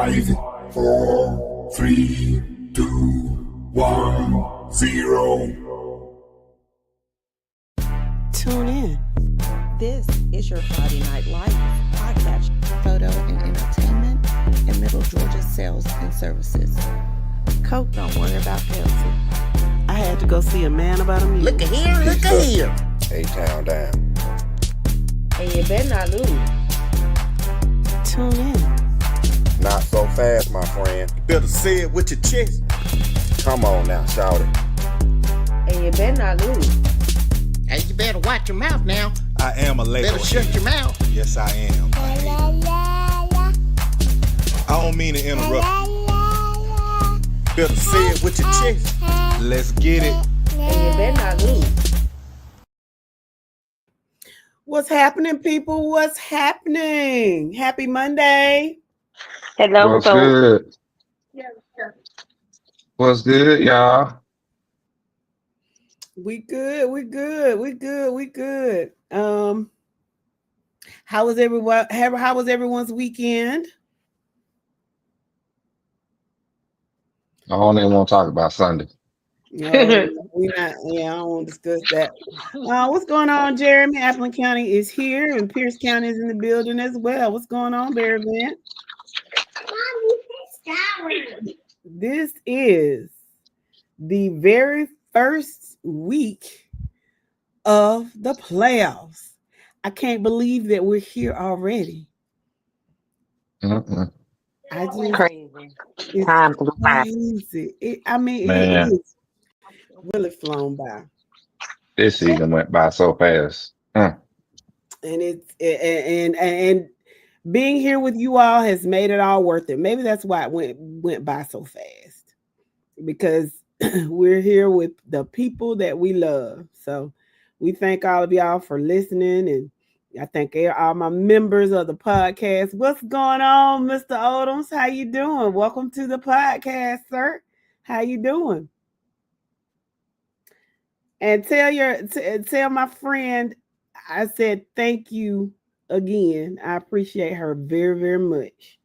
5, 4, 3, 2, 1, 0. Tune in. This is your Friday Night Lights podcast, photo and entertainment in Middle Georgia sales and services. Coke, don't worry about Pepsi. I had to go see a man about a mule. Look at here, look at here. A-Town down. And you better not lose. Tune in. Not so fast, my friend. You better say it with your chest. Come on now, shout it. And you better not lose. Hey, you better watch your mouth now. I am a Lego. Better shut your mouth. Yes, I am. I don't mean to interrupt. Better say it with your chest. Let's get it. And you better not lose. What's happening, people? What's happening? Happy Monday. Hello. What's good? What's good, y'all? We good. How was everyone's weekend? I don't even want to talk about Sunday. No, I don't want to discuss that. What's going on, Jeremy? Appleton County is here, and Pierce County is in the building as well. What's going on, Bear Van? This is the very first week of the playoffs. I can't believe that we're here already. Mm-mm. Crazy. It's Time flew by. crazy. It Man. is really flown by. This season went by so fast. And it's and being here with you all has made it all worth it. Maybe that's why it went by so fast, because we're here with the people that we love. So we thank all of y'all for listening, and I thank all my members of the podcast. What's going on, Mr. Odoms? How you doing? Welcome to the podcast, sir. How you doing? And tell my friend I said thank you again. I appreciate her very, very much.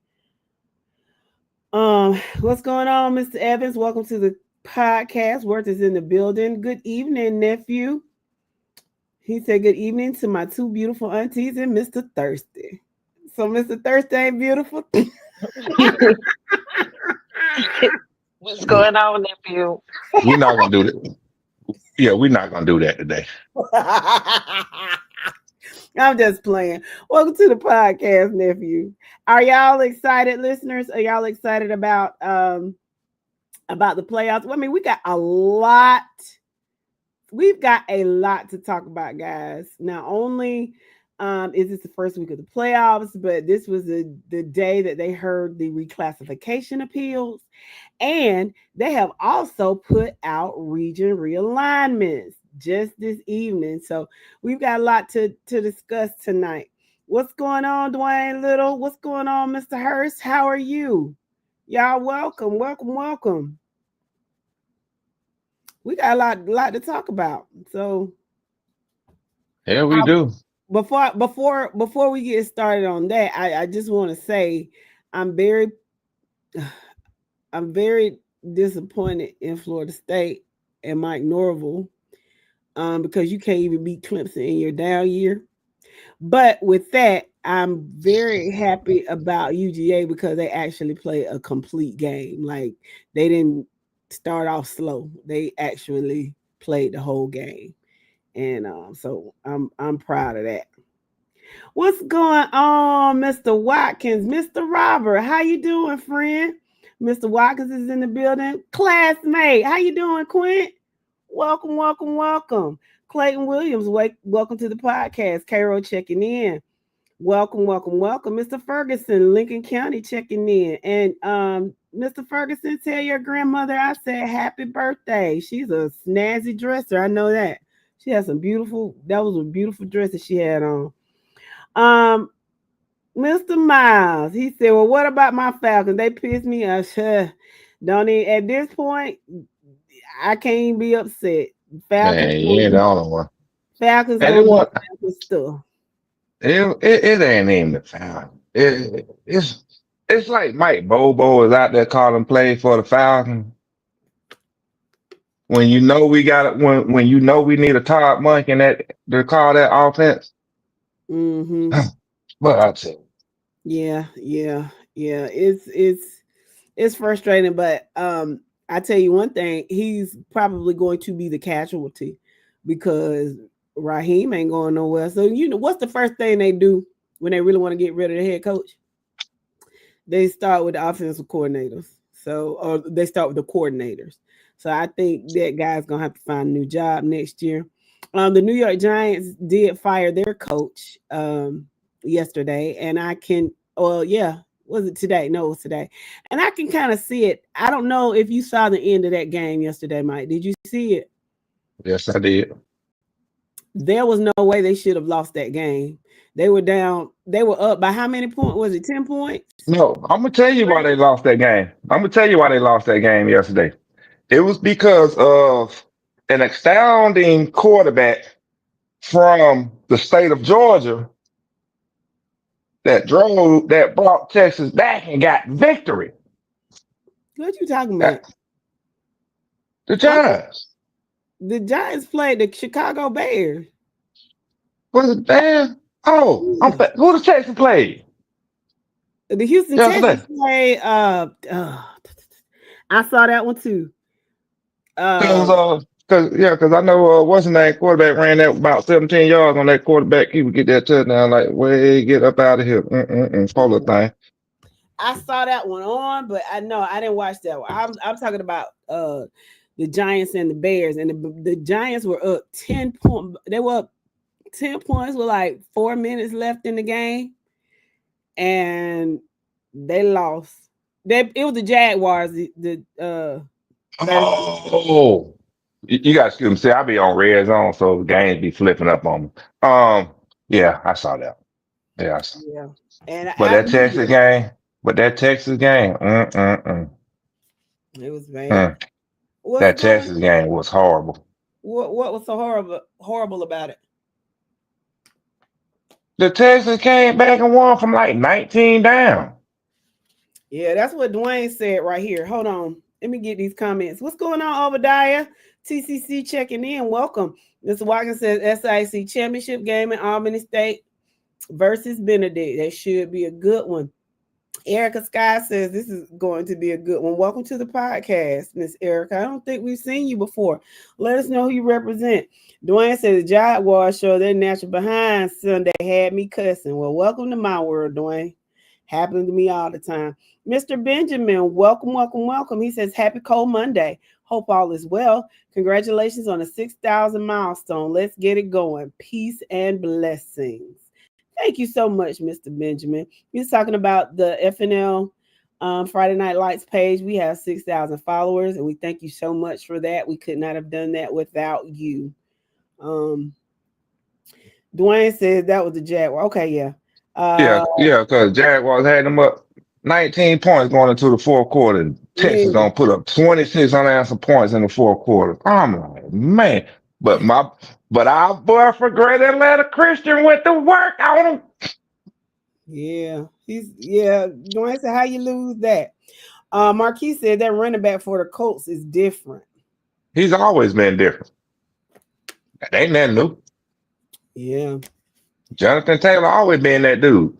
What's going on, Mr. Evans? Welcome to the podcast. Worth is in the building. Good evening, nephew. He said good evening to my two beautiful aunties and Mr. Thirsty. So Mr. Thirsty ain't beautiful. What's going on, nephew? We're not gonna do that. Yeah, we're not gonna do that today. I'm just playing. Welcome to the podcast, nephew. Are y'all excited, listeners? Are y'all excited about the playoffs? Well, I mean, we've got a lot to talk about, guys. Not only is this the first week of the playoffs, but this was the day that they heard the reclassification appeals, and they have also put out region realignments just this evening. So we've got a lot to discuss tonight. What's going on, Dwayne Little? What's going on, Mr. Hurst? How are you? Y'all welcome. We got a lot to talk about. So Yeah, we do. Before we get started on that, I just want to say I'm very disappointed in Florida State and Mike Norvell, because you can't even beat Clemson in your down year. But with that, I'm very happy about UGA because they actually played a complete game. Like, they didn't start off slow. They actually played the whole game. And so I'm proud of that. What's going on, Mr. Watkins? Mr. Robert, how you doing, friend? Mr. Watkins is in the building. Classmate, how you doing, Quint? Welcome. Clayton Williams, welcome to the podcast. Cairo checking in. Welcome. Mr. Ferguson, Lincoln County checking in. And Mr. Ferguson, tell your grandmother I said happy birthday. She's a snazzy dresser. I know that. She has that was a beautiful dress that she had on. Mr. Miles, he said, well, what about my Falcons? They pissed me off. Don't even, at this point, I can't even be upset. Falcons, Man, you ain't the only one. Falcons And stuff. it ain't even the Falcons. It's like Mike Bobo is out there calling plays for the Falcons. When you know we got it, when you know we need a Todd Monk and that to call that offense. Mm-hmm. But I tell you, Yeah. It's frustrating, but I tell you one thing, he's probably going to be the casualty because Raheem ain't going nowhere. So what's the first thing they do when they really want to get rid of the head coach? They start with the offensive coordinators. Or they start with the coordinators. So I think that guy's gonna have to find a new job next year. The New York Giants did fire their coach yesterday, and was it today? No, it was today. And I can kind of see it. I don't know if you saw the end of that game yesterday, Mike. Did you see it? yes, I did. There was no way they should have lost that game. They were down. They were up by how many points? Was it 10 points? No, I'm gonna tell you why they lost that game. I'm gonna tell you why they lost that game yesterday. It was because of an astounding quarterback from the state of Georgia that brought Texas back and got victory. What you talking about? That- The Giants. The Giants played the Chicago Bears. Was it bad? Oh, who the Texans played? The Houston Yesterday. Texans played. I saw that one too. Because I know what's his name quarterback ran that about 17 yards on that quarterback. He would get that touchdown like way get up out of here. Polar thing. I saw that one on, but I didn't watch that one. I'm talking about the Giants and the Bears, and the Giants were up 10 points. They were up 10 points with like 4 minutes left in the game, and they lost. It was the Jaguars. Oh, you got to excuse me. See, I be on red zone, so the games be flipping up on me. Yeah, I saw that. Yeah, I saw. Yeah, and But I that Texas game, it was bad. That Texas game was horrible. What was so horrible about it? The Texans came back and won from like 19 down. Yeah, that's what Dwayne said right here. Hold on. Let me get these comments. What's going on, Obadiah? TCC checking in. Welcome. Mr. Watkins says SIC championship game in Albany State versus Benedict. That should be a good one. Erica Sky says this is going to be a good one. Welcome to the podcast, Miss Erica. I don't think we've seen you before. Let us know who you represent. Dwayne says the Jaguars show their natural behind Sunday had me cussing. Well, welcome to my world, Dwayne. Happens to me all the time. Mr. Benjamin, welcome. He says, happy cold Monday. Hope all is well. Congratulations on the 6,000 milestone. Let's get it going. Peace and blessings. Thank you so much, Mr. Benjamin. He's talking about the FNL Friday Night Lights page. We have 6,000 followers, and we thank you so much for that. We could not have done that without you. Dwayne says that was the Jaguar. Okay, yeah. Because Jaguars had them up 19 points going into the fourth quarter. Texas gonna put up 26 unanswered points in the fourth quarter. I'm like, man. But our boy for Great Atlanta Christian went to work on him. Yeah. Dwayne said, how you lose that? Marquis said that running back for the Colts is different. He's always been different. That ain't nothing new. Yeah. Jonathan Taylor always been that dude.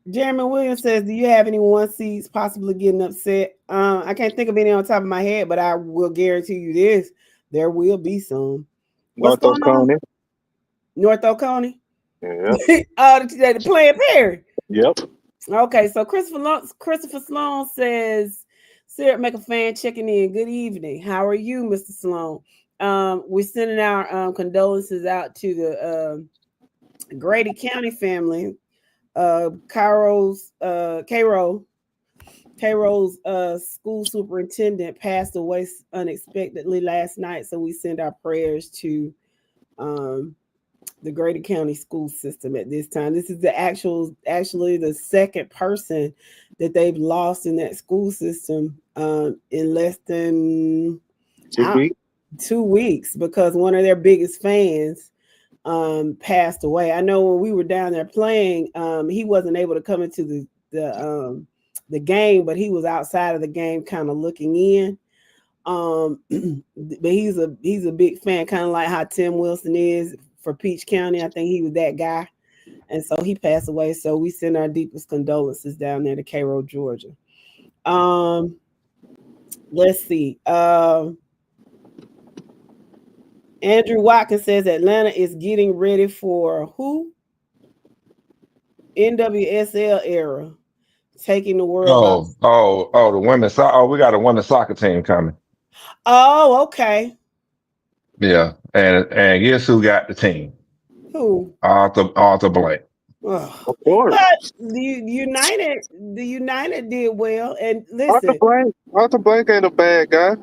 Jeremy Williams says, do you have any one seeds possibly getting upset? I can't think of any on top of my head, but I will guarantee you this. There will be some. What's going on? North Oconee? Yeah. The Planned Parenthood. Yep. Okay, so Christopher Sloan says, Sarah McAfan checking in. Good evening. How are you, Mr. Sloan? We're sending our condolences out to the Grady County family. Cairo's school superintendent passed away unexpectedly last night, so we send our prayers to the Grady County school system at this time. This is actually the second person that they've lost in that school system in less than 2 weeks. 2 weeks, because one of their biggest fans passed away. I know when we were down there playing, he wasn't able to come into the game, but he was outside of the game, kind of looking in. But he's a big fan, kind of like how Tim Wilson is for Peach County. I think he was that guy, and so he passed away. So we send our deepest condolences down there to Cairo, Georgia. Let's see. Andrew Watkins says Atlanta is getting ready for who? NWSL era, taking the world by. The women's. We got a women's soccer team coming. Oh, okay. Yeah, and guess who got the team? Who? Arthur Blank. Oh. Of course. But the United did well. And listen, Arthur Blank ain't a bad guy.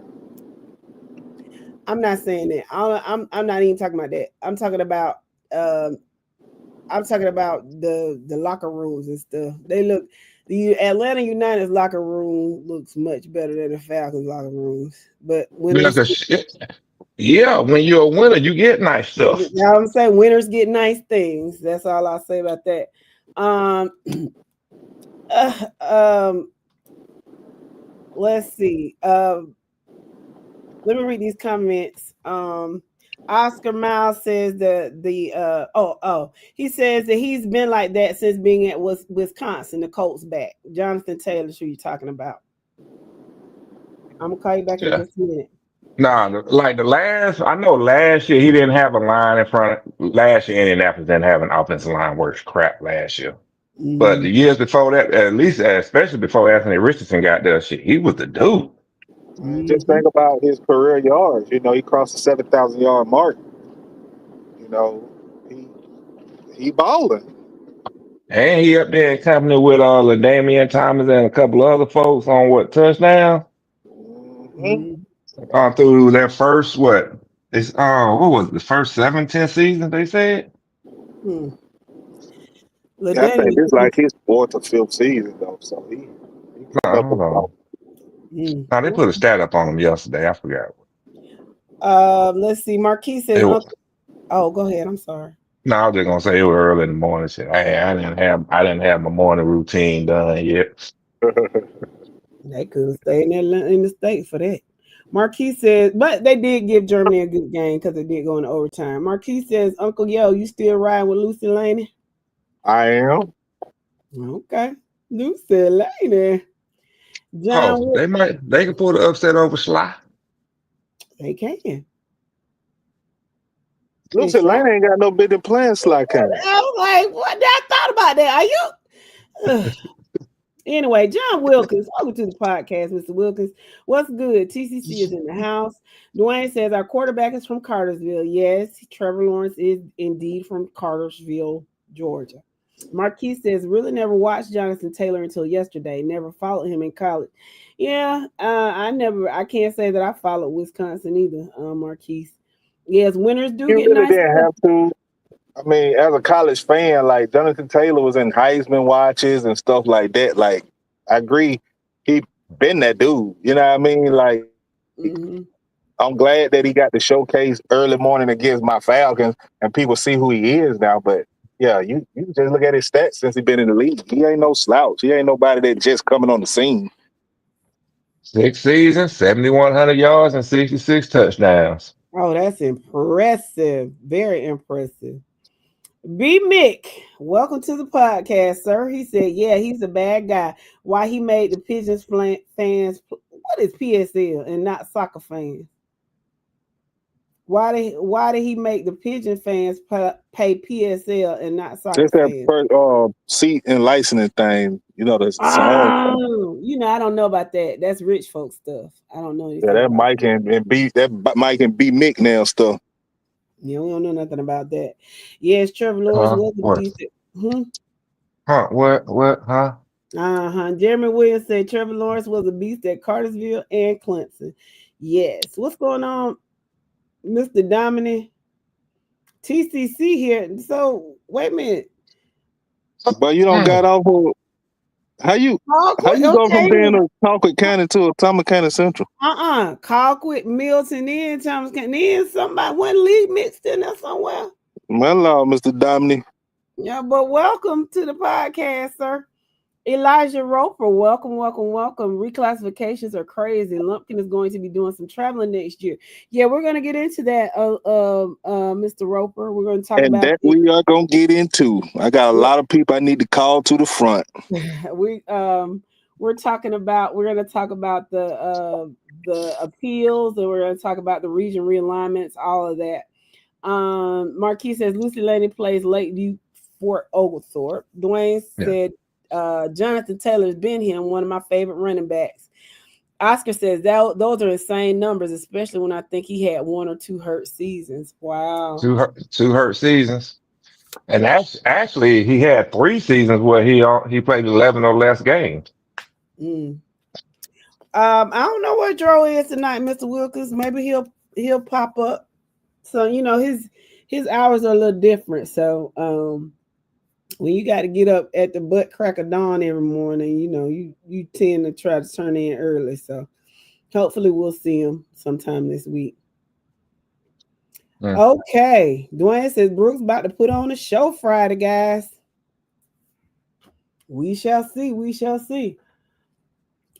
I'm not saying that. I'm not even talking about that. I'm talking about the locker rooms and stuff. The Atlanta United's locker room looks much better than the Falcons locker rooms. But winners, when you're a winner, you get nice stuff. You know what I'm saying? Winners get nice things. That's all I'll say about that. Let's see. Let me read these comments. Oscar Miles says he says that he's been like that since being at Wisconsin, the Colts back. Jonathan Taylor, who you talking about? I'm gonna call you back in just a minute. I know last year he didn't have a line in front. Last year Indianapolis didn't have an offensive line worse crap last year. Mm-hmm. But the years before that, at least, especially before Anthony Richardson got there, he was the dude. Mm-hmm. Just think about his career yards. You know, he crossed the 7,000 yard mark. You know, he balling. And he up there in company with Damian Thomas and a couple other folks on touchdown. Mm-hmm. Through their first what was it, the first 7-10 seasons they said. I think it's like his 4th or 5th season though, so he they put a stat up on him yesterday. I forgot. Let's see. Marquis says, go ahead. I'm sorry. No, I was just gonna say it was early in the morning. I didn't have my morning routine done yet. They couldn't stay in the States for that. Marquis says, but they did give Germany a good game because it did go into overtime. Marquis says, Uncle Yo, you still riding with Lucy Laney? I am. Okay. Lucy Laney. They can pull the upset over Sly. They can. Lucy Laney ain't got no business playing Sly County. I was like, what? I thought about that. Are you? Anyway, John Wilkins, welcome to the podcast, Mr. Wilkins. What's good? TCC is in the house. Dwayne says our quarterback is from Cartersville. Yes, Trevor Lawrence is indeed from Cartersville, Georgia. Marquis says really never watched Jonathan Taylor until yesterday. Never followed him in college. Yeah, I can't say that I followed Wisconsin either, Marquis. Yes, winners do get really nice. Didn't have to. I mean, as a college fan, like Jonathan Taylor was in Heisman watches and stuff like that. Like, I agree, he been that dude. You know what I mean? Like, I'm glad that he got to showcase early morning against my Falcons, and people see who he is now. But yeah, you just look at his stats since he been in the league. He ain't no slouch. He ain't nobody that just coming on the scene. 6 seasons, 7,100 yards, and 66 touchdowns. Oh, that's impressive. Very impressive. B. Mick, welcome to the podcast, sir. He said, yeah, he's a bad guy. Why he made the Pigeons fans, what is PSL and not soccer fans? Why did he make the Pigeon fans pay PSL and not soccer just fans? Just that seat and licensing thing. You know, that's you know, I don't know about that. That's rich folk stuff. I don't know anything. Yeah, that Mike and B Mick now stuff. Yeah, we don't know nothing about that. Yes, Trevor Lawrence was a beast. What? Jeremy Williams said Trevor Lawrence was a beast at Cartersville and Clemson. Yes. What's going on, Mr. Dominic? TCC here. So wait a minute. But you don't got off of how you go from being a Colquitt County to a Thomas County Central? Colquitt, Milton, then Thomas County, then somebody one league mixed in there somewhere. Hello, Mr. Dominic. Yeah, but welcome to the podcast, sir. Elijah Roper, welcome, welcome, welcome. Reclassifications are crazy. Lumpkin is going to be doing some traveling next year. Yeah, we're going to get into that, Mr. Roper. We're going to talk And about that we are gonna get into. I got a lot of people I need to call to the front. we're talking about we're going to talk about the appeals, and we're going to talk about the region realignments, all of that. Marquis says Lucy Lady plays Lakeview Fort Oglethorpe. Dwayne said Jonathan Taylor's been here, one of my favorite running backs. Oscar says that those are insane numbers, especially when I think he had 1 or 2 hurt seasons. Wow. Two hurt seasons. And actually, he had 3 seasons where he played 11 or less games. Mm. I don't know where Dro is tonight, Mr. Wilkins. Maybe he'll pop up. So his hours are a little different. So when you got to get up at the butt crack of dawn every morning, you tend to try to turn in early. So hopefully we'll see him sometime this week. Okay. Dwayne says Brooks about to put on a show Friday, guys. We shall see. We shall see.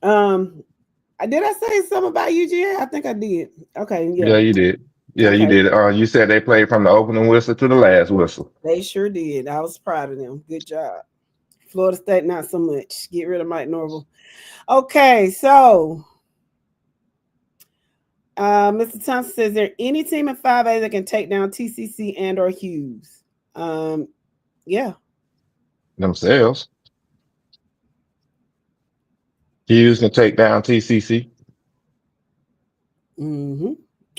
Did I say something about UGA? I think I did. Okay, Yeah, you did. Yeah, okay. you did. You said they played from the opening whistle to the last whistle. They sure did. I was proud of them. Good job. Florida State, not so much. Get rid of Mike Norvell. Okay, so Mr. Thompson says, there any team in 5A that can take down TCC and or Hughes? Yeah. Themselves. Hughes can take down TCC.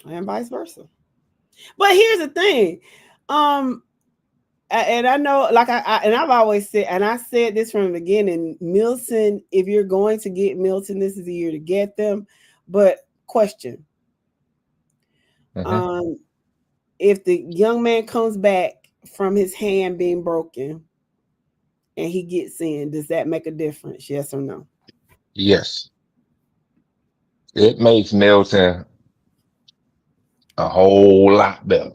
And vice versa. But here's the thing. And I know, like I've always said, and I said this from the beginning, Milton, if you're going to get Milton, this is the year to get them. But question. If the young man comes back from his hand being broken and he gets in, does that make a difference? Yes or no? Yes. It makes Milton a whole lot better.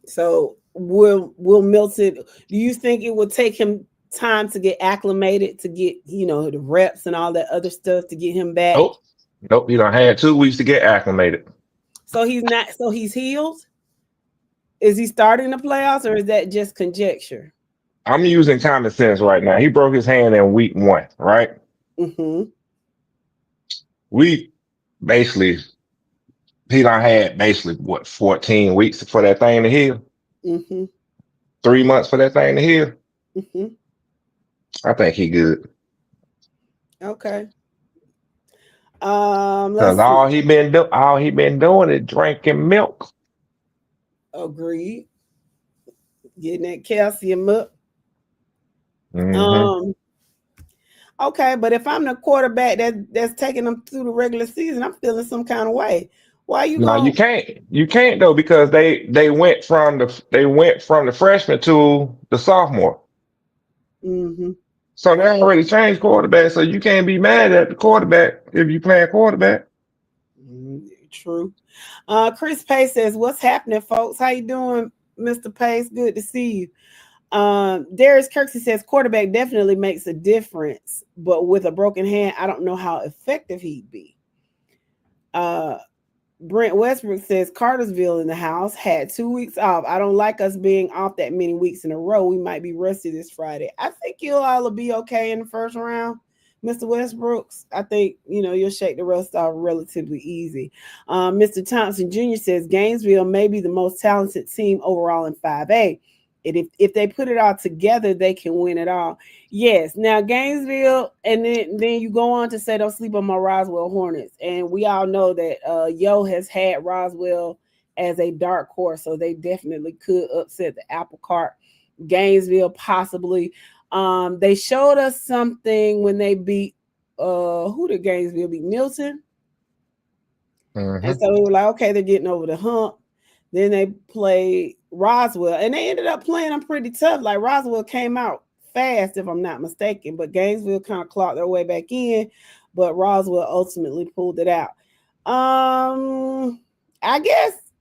So will Milton, do you think it will take him time to get acclimated, to get, the reps and all that other stuff to get him back? Nope. He done had 2 weeks to get acclimated. So he's healed? Is he starting the playoffs, or is that just conjecture? I'm using common sense right now. He broke his hand in week 1, right? We basically, he done had 14 weeks for that thing to heal? 3 months for that thing to heal? I think he good. Okay. Because all he been doing is drinking milk. Agreed. Getting that calcium up. Okay, but if I'm the quarterback that's taking them through the regular season, I'm feeling some kind of way. Why you going? You can't though, because they went from the freshman to the sophomore. So they already changed quarterback, so you can't be mad at the quarterback if you playing quarterback. True. Chris Pace says, "What's happening, folks? How you doing, Mr. Pace? Good to see you." Darius Kirksey says quarterback definitely makes a difference, but with a broken hand, I don't know how effective he'd be. Brent Westbrook says Cartersville in the house had 2 weeks off. I don't like us being off that many weeks in a row. We might be rusty this Friday. I think you'll all be okay in the first round, Mr. Westbrooks. I think you'll shake the rust off relatively easy. Mr. Thompson Jr. says Gainesville may be the most talented team overall in 5A. And if they put it all together, they can win it all. Yes. Now Gainesville, and then you go on to say don't sleep on my Roswell Hornets. And we all know that Yo has had Roswell as a dark horse, so they definitely could upset the apple cart. Gainesville possibly. They showed us something when they beat who did Gainesville beat? Milton. And so we were like, okay, they're getting over the hump. Then they played Roswell, and they ended up playing them pretty tough. Like Roswell came out fast, if I'm not mistaken, but Gainesville kind of clocked their way back in, but Roswell ultimately pulled it out. I guess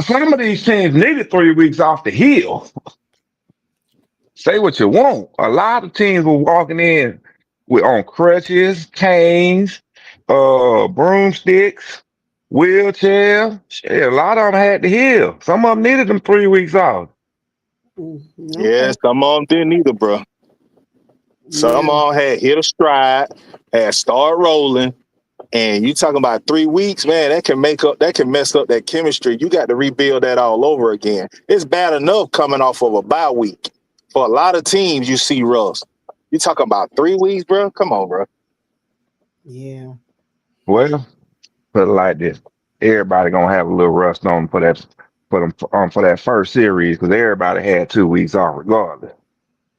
some of these teams needed 3 weeks off the hill. Say what you want. A lot of teams were walking in with on crutches, canes, broomsticks, wheelchair. Shit, a lot of them had to heal. Some of them needed them 3 weeks off. Yeah, Okay. some of them didn't either, bro. Some Yeah. of them had hit a stride, had start rolling, and you talking about 3 weeks, man, that can mess up that chemistry. You got to rebuild that all over again. It's bad enough coming off of a bye week. For a lot of teams, you see Russ. You talking about 3 weeks, bro? Come on, bro. Yeah. Well, put it like this: everybody gonna have a little rust on 'em for that first series because everybody had 2 weeks off regardless.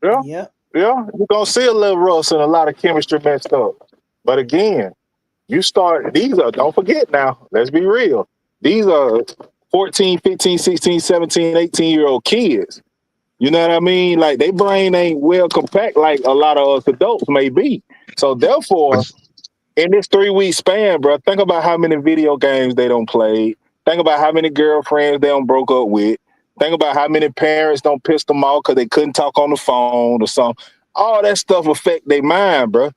Yeah, Yep. yeah. You're gonna see a little Russ and a lot of chemistry messed up. But again, don't forget now, let's be real. These are 14, 15, 16, 17, 18-year-old kids. You know what I mean? Like, their brain ain't well compact like a lot of us adults may be. So therefore, But in this 3 week span, bro, think about how many video games they don't play. Think about how many girlfriends they don't broke up with. Think about how many parents don't piss them off because they couldn't talk on the phone or something. All that stuff affect their mind, bro.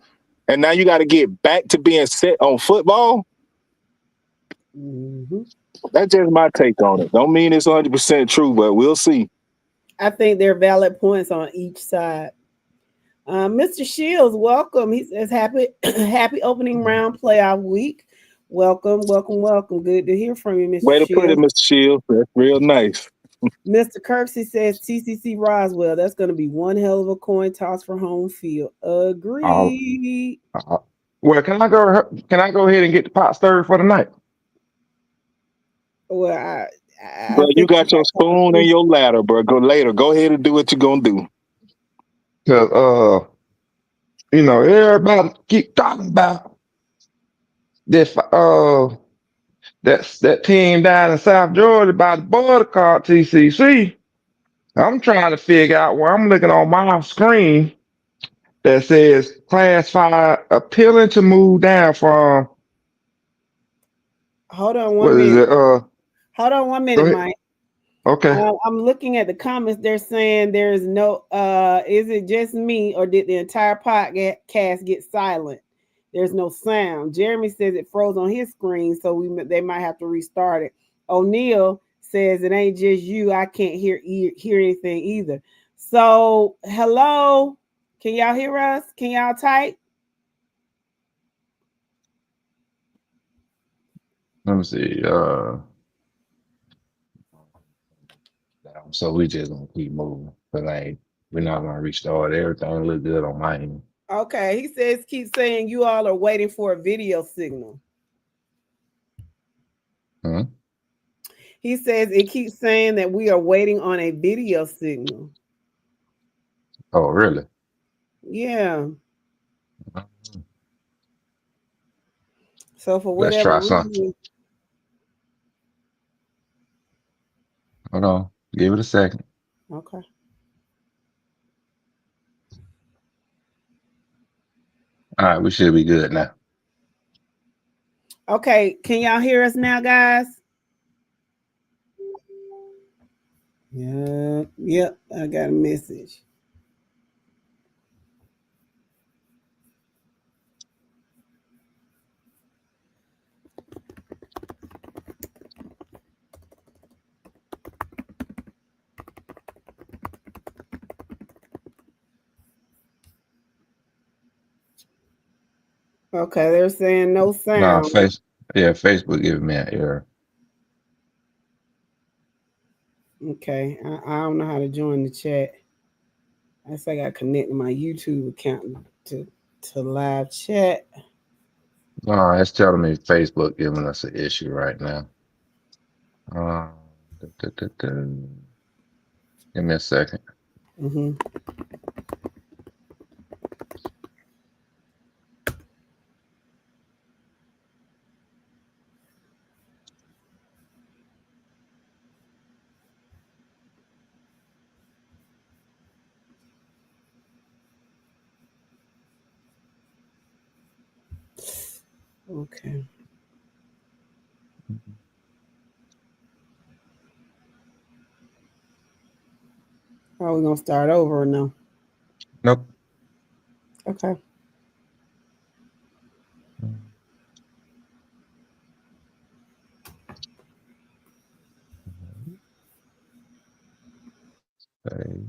And now you got to get back to being set on football. Hmm. That's just my take on it. Don't mean it's 100% true, but we'll see. I think there are valid points on each side. Mr. Shields, welcome. He says happy happy opening round playoff week. Welcome, welcome, welcome. Good to hear from you, Mr. Way to put it, Shields. Mr. Shields. That's real nice. Mr. Kirksey says TCC Roswell. That's going to be one hell of a coin toss for home field. uh, Agreed. well, can I go? Can I go ahead and get the pot stirred for the night? Well, I Bro, you think you got your got spoon and your ladder, bro. Go later. Go ahead and do what you're going to do. Cause everybody keep talking about this that team down in South Georgia by the border called TCC. I'm trying to figure out where I'm looking on my screen that says Class 5 appealing to move down from Hold on what one is minute. it? Hold on one Go minute, ahead. Mike. Okay. I'm looking at the comments. They're saying there's no. Is it just me, or did the entire podcast get silent? There's no sound. Jeremy says it froze on his screen, so they might have to restart it. O'Neill says it ain't just you. I can't hear anything either. So hello, can y'all hear us? Can y'all type? Let me see. So we just gonna keep moving. But we're not gonna restart everything. Look good on my end. Okay, he says keep saying you all are waiting for a video signal. Huh? He says it keeps saying that we are waiting on a video signal. Oh, really? Yeah. So for Let's whatever try something. reason, Hold on. Give it a second. okay. All right, we should be good now. Okay, can y'all hear us now, guys? Yep, I got a message. Okay, they're saying no No, sound. Facebook giving me an error. Okay, I don't know how to join the chat. I guess I got connected my YouTube account to live chat. No, it's telling me Facebook giving us an issue right now. Uh, da, da, da, da. Give me a second. Mm-hmm. Okay. Are we gonna start over or no? Nope. Okay. Okay.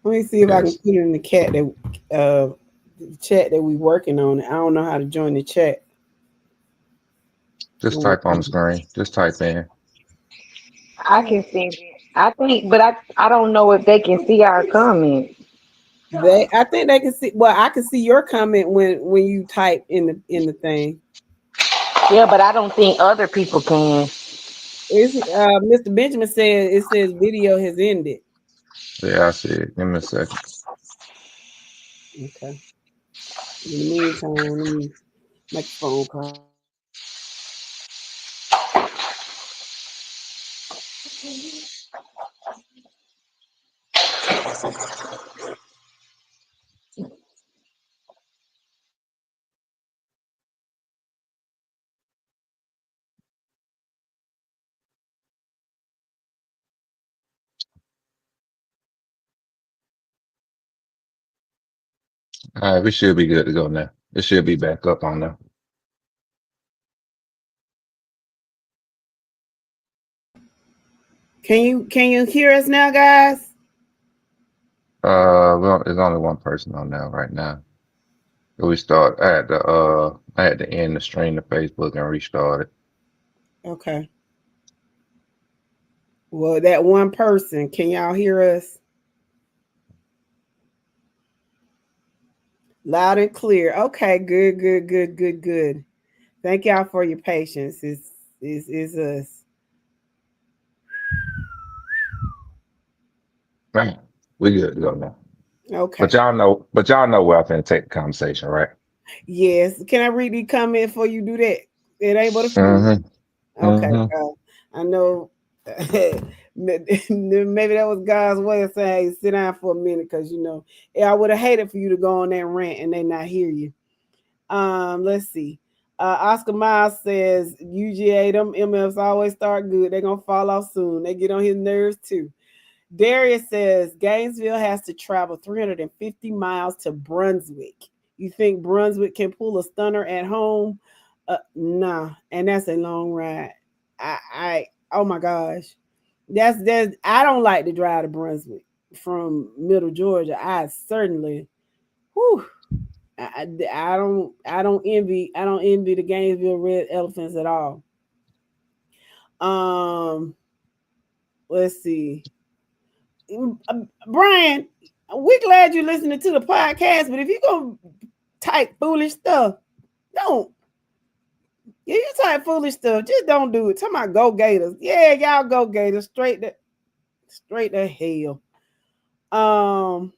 Let me see if I can Yes. put it in the chat that we working on. I don't know how to join the chat. Just type on the screen. Just type in. I can see it. I think, but I don't know if they can see our comments. I think they can see. Well, I can see your comment when you type in the thing. Yeah, but I don't think other people can. It's Mr. Benjamin said it says video has ended. Yeah, I see it. Give me a second. Okay. In the meantime, let me make a phone call. All right, we should be good to go now. It should be back up on there. Can you hear us now, guys? Well, there's only one person on now right now. So we start. I had to end the stream to Facebook and restart it. Okay. Well, that one person, can y'all hear us? Loud and clear. Okay, good, good, good, good, good. Thank y'all for your patience. It's us. Right. We good to go now. Okay. But y'all know where I'm finna take the conversation, right? Yes. Can I read the comment before you do that? It ain't but a few. Mm-hmm. Okay. Mm-hmm. I know maybe that was God's way of saying, hey, sit down for a minute, because I would have hated for you to go on that rant and they not hear you. Let's see. Oscar Miles says UGA, them MFs always start good. They're gonna fall off soon. They get on his nerves too. Darius says Gainesville has to travel 350 miles to Brunswick. You think Brunswick can pull a stunner at home? Nah, and that's a long ride. Oh my gosh, that's I don't like to drive to Brunswick from Middle Georgia. I certainly, whew, I don't envy the Gainesville Red Elephants at all. Um, let's see. Brian, we're glad you're listening to the podcast, but if you're gonna type foolish stuff, don't. Yeah, you type foolish stuff, just don't do it. Talking about go Gators. Yeah, y'all go Gators. Straight to hell. Um,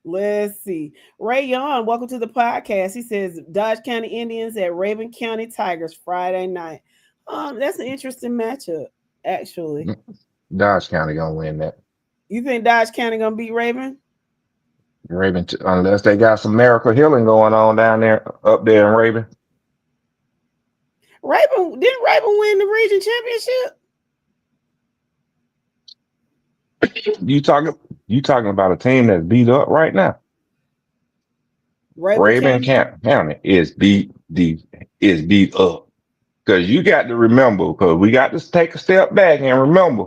let's see. Ray Young, welcome to the podcast. He says Dodge County Indians at Raven County Tigers Friday night. That's an interesting matchup, actually. Dodge County gonna win that. You think Dodge County gonna beat Raven? Unless they got some miracle healing going on down there, up there in Raven. Didn't Raven win the region championship? You talking you talking about a team that's beat up right now? Raven Raven County. County is beat up. Because you got to remember, because we got to take a step back and remember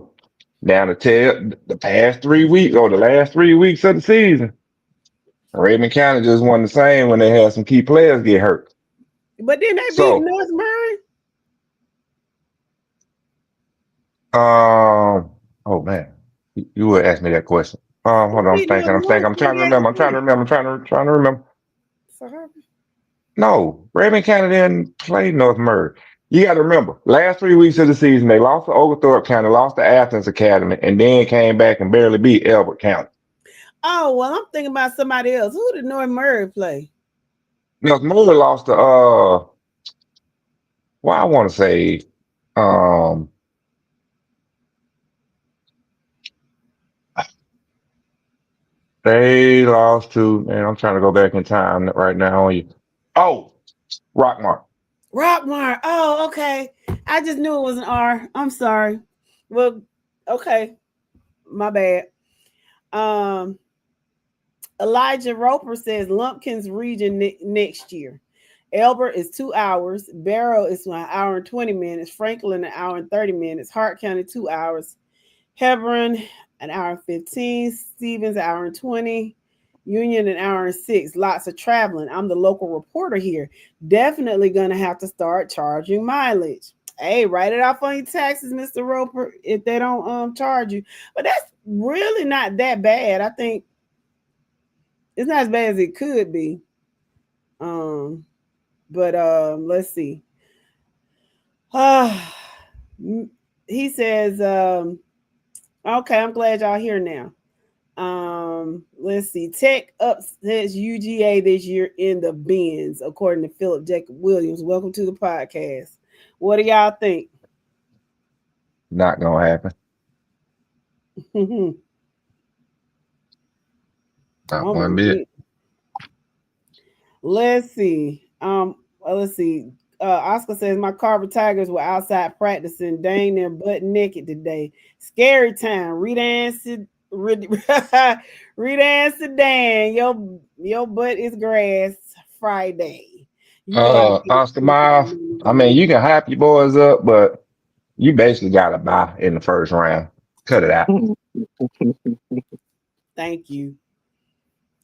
down to tell the past 3 weeks or the last 3 weeks of the season, Raven County just won the same when they had some key players get hurt. But then they beat So, North Murray. oh man, you would ask me that question. Hold on, They I'm beat North thinking, Murray I'm trying to 28 to remember, I'm trying to 3. remember, I'm trying to remember. So No, Raven County didn't play North Murray. You got to remember, last 3 weeks of the season, they lost to Oglethorpe County, lost to Athens Academy, and then came back and barely beat Elbert County. oh well, I'm thinking about somebody else. Who did North Murray play? North Murray lost to well, I want to say, um, they lost to, man, I'm trying to go back in time right now on you. Oh, Rockmart. Rockmart. Oh, okay. I just knew it was an R. I'm sorry. Well, okay. My bad. Um, Elijah Roper says Lumpkins region next year. Elbert is 2 hours. Barrow is 1 hour and 20 minutes. Franklin, 1 hour and 30 minutes. Hart County, 2 hours. Hebron, 1 hour and 15. Stevens, 1 hour and 20. Union, 1 hour and 6. Lots of traveling. I'm the local reporter here. Definitely going to have to start charging mileage. Hey, write it off on your taxes, Mr. Roper, if they don't charge you. But that's really not that bad. I think it's not as bad as it could be. But let's see. He says, okay, I'm glad y'all here now. Let's see. Tech upsets UGA this year in the bins, according to Philip Jacob Williams. Welcome to the podcast. What do y'all think? Not gonna happen. Not one bit. Let's see. Let's see. Oscar says my Carver Tigers were outside practicing. Dang, they're butt naked today. Scary time. Redan Sedan. Your butt is grass Friday. You gotta Oscar Miles. I mean, you can hype your boys up, but you basically got to buy in the first round. Cut it out. Thank you.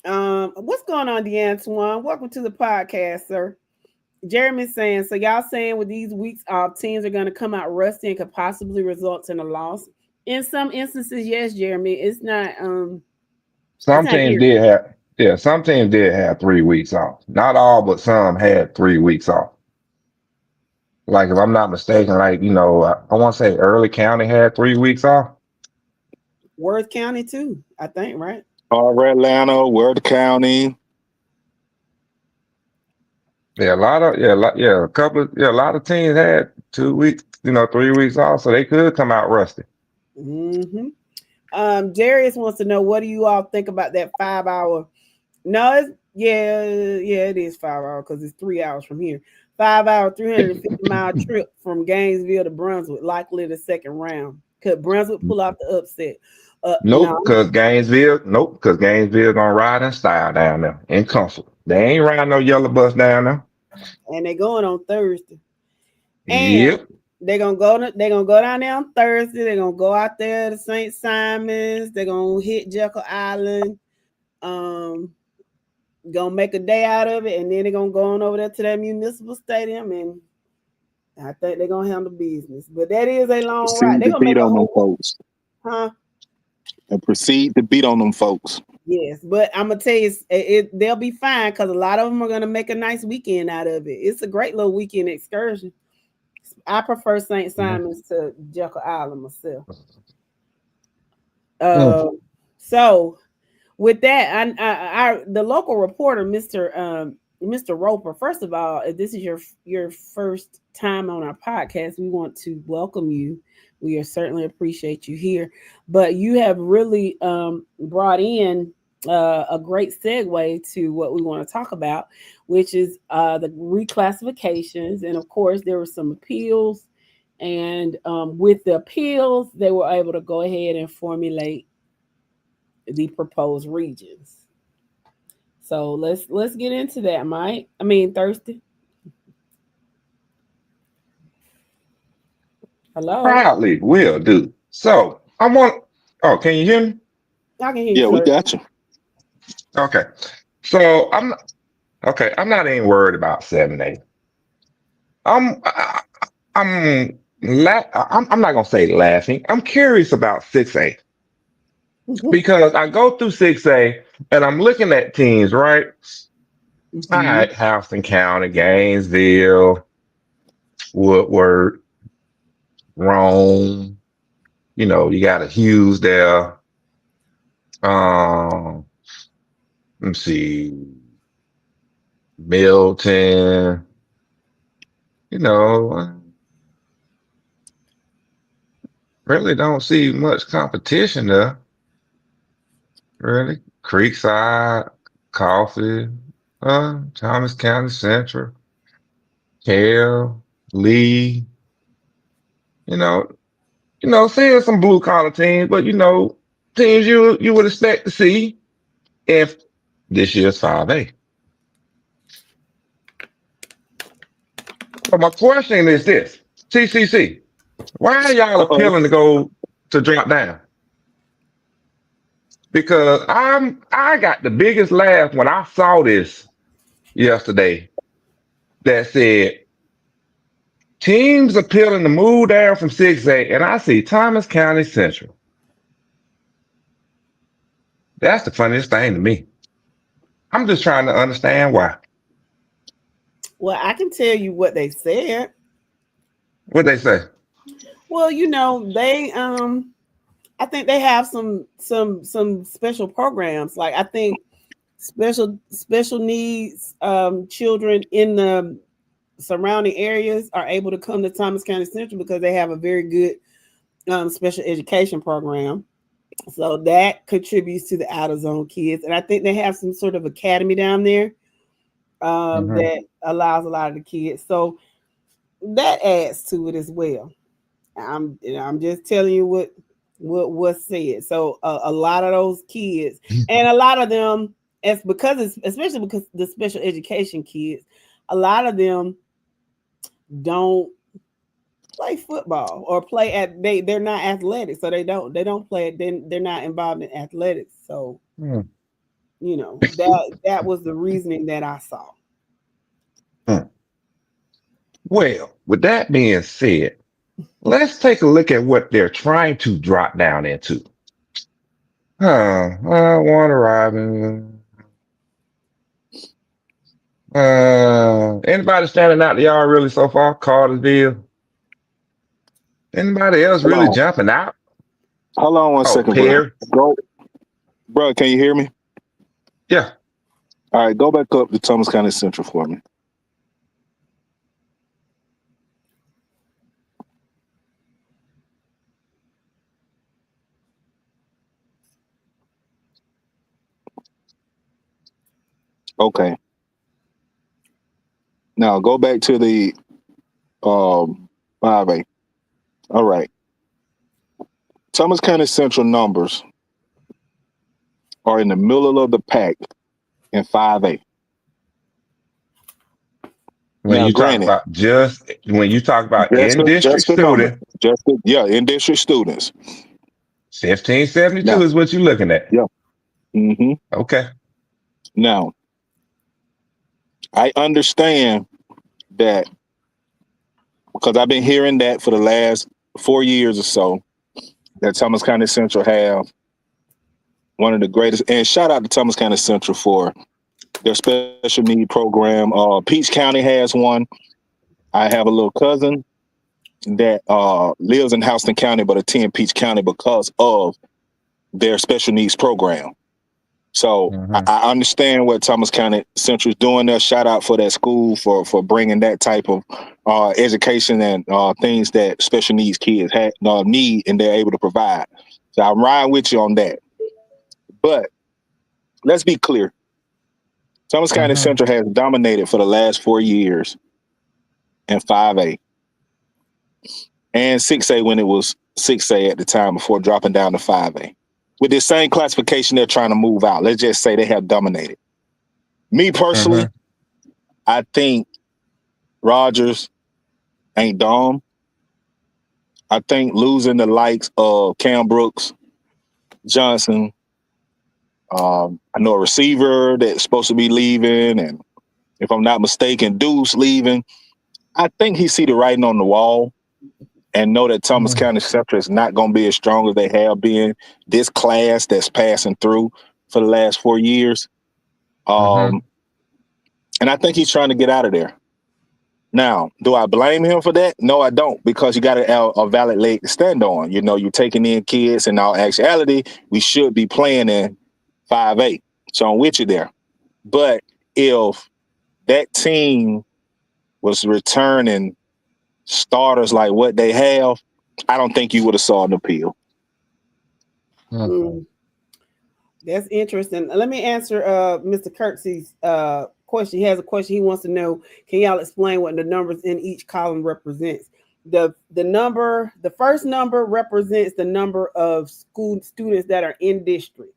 What's going on, DeAntoine? Welcome to the podcast, sir. Jeremy's saying, so y'all saying with these weeks off, teams are going to come out rusty and could possibly result in a loss. In some instances, yes, Jeremy. It's not. Some teams did have 3 weeks off. Not all, but some had 3 weeks off. Like if I'm not mistaken, like I want to say Early County had 3 weeks off. Worth County too, I think, right? Atlanta, Worth County. Yeah, a lot of teams had 2 weeks, 3 weeks off, so they could come out rusty. Mm-hmm. Darius wants to know, what do you all think about that 5 hour? No, it is 5 hours because it's 3 hours from here. 5 hour, 350-mile trip from Gainesville to Brunswick, likely the second round. Could Brunswick pull off the upset? Nope, because Gainesville gonna ride in style down there in comfort. They ain't riding no yellow bus down there. And they're going on Thursday. Yep. And they're gonna go down there on Thursday. They're gonna go out there to St. Simon's. They're gonna hit Jekyll Island. Gonna make a day out of it, and then they're gonna go on over there to that municipal stadium, and I think they're gonna handle business. But that is a long ride. They're gonna beat on them folks. Huh? And proceed to beat on them folks. Yes, but I'm gonna tell you, they'll be fine because a lot of them are gonna make a nice weekend out of it. It's a great little weekend excursion. I prefer St. Simon's to Jekyll Island myself. So with that, the local reporter, Mr. Roper. First of all, if this is your first time on our podcast, we want to welcome you. We certainly appreciate you here. But you have really brought in a great segue to what we want to talk about, which is the reclassifications. And of course, there were some appeals. And with the appeals, they were able to go ahead and formulate the proposed regions. So let's get into that, Mike. Thursday. Hello. Proudly will do. So can you hear me? I can hear you. Yeah, we got you. Okay. So I'm not even worried about 7A. I'm not gonna say laughing. I'm curious about 6A. Because I go through 6A and I'm looking at teams, right? Mm-hmm. All right, Houston County, Gainesville, Woodward, Rome, you got a Hughes there. Let's see, Milton, really don't see much competition there. Really? Creekside, Coffee, Thomas County Central, Hale, Lee, seeing some blue collar teams, but teams you would expect to see if this year's 5A. But my question is this: TCC, why are y'all Uh-oh. appealing to go to drop down? Because I got the biggest laugh when I saw this yesterday that said teams appealing to move down from 6A, and I see Thomas County Central. That's the funniest thing to me. I'm just trying to understand why. Well, I can tell you what they said. What they say? Well, they I think they have some special programs. Like I think special needs children in the surrounding areas are able to come to Thomas County Central because they have a very good special education program. So that contributes to the out of zone kids. And I think they have some sort of academy down there that allows a lot of the kids. So that adds to it as well. I'm just telling you what's said. So a lot of those kids and a lot of them, especially because the special education kids, a lot of them don't play football or play they're not athletic, so they don't play it. Then they're not involved in athletics. So that was the reasoning that I saw. Well, with that being said, let's take a look at what they're trying to drop down into. Warner Robin. Anybody standing out to y'all really so far? Cartersville. Anybody else Hold really on. jumping out? Hold on one Oh, second, bro. Perry. Bro, can you hear me? Yeah. All right, go back up to Thomas County Central for me. Okay. Now go back to the 5A. All right. Thomas County Central numbers are in the middle of the pack in 5A. When Now, you talk granted, about when you talk about just in district the number. student, In district students. 1572 Now, is what you're looking at. yeah. Mm-hmm. Okay. Now, I understand that because I've been hearing that for the last 4 years or so, that Thomas County Central have one of the greatest, and shout out to Thomas County Central for their special need program. Peach County has one. I have a little cousin that lives in Houston County but attend Peach County because of their special needs program. So I understand what Thomas County Central is doing there. Shout out for that school for bringing that type of education and things that special needs kids need and they're able to provide. So I'm riding with you on that. But let's be clear. Thomas County Central has dominated for the last 4 years in 5A and 6A when it was 6A at the time before dropping down to 5A. With this same classification, they're trying to move out. Let's just say they have dominated. Me personally, I think Rogers ain't dumb. I think losing the likes of Cam Brooks, Johnson, I know a receiver that's supposed to be leaving, and if I'm not mistaken, Deuce leaving. I think he see the writing on the wall and know that Thomas County Central is not going to be as strong as they have been. This class that's passing through for the last 4 years. And I think he's trying to get out of there. Now, do I blame him for that? No, I don't, because you got a valid leg to stand on. You know, you're taking in kids, and in all actuality, we should be playing in 5A. So I'm with you there. But if that team was returning starters like what they have, I don't think you would have saw an appeal. That's interesting. Let me answer Mr. Kirksey's question. He has a question. He wants to know, can y'all explain what the numbers in each column represents? the first number represents the number of school students that are in district.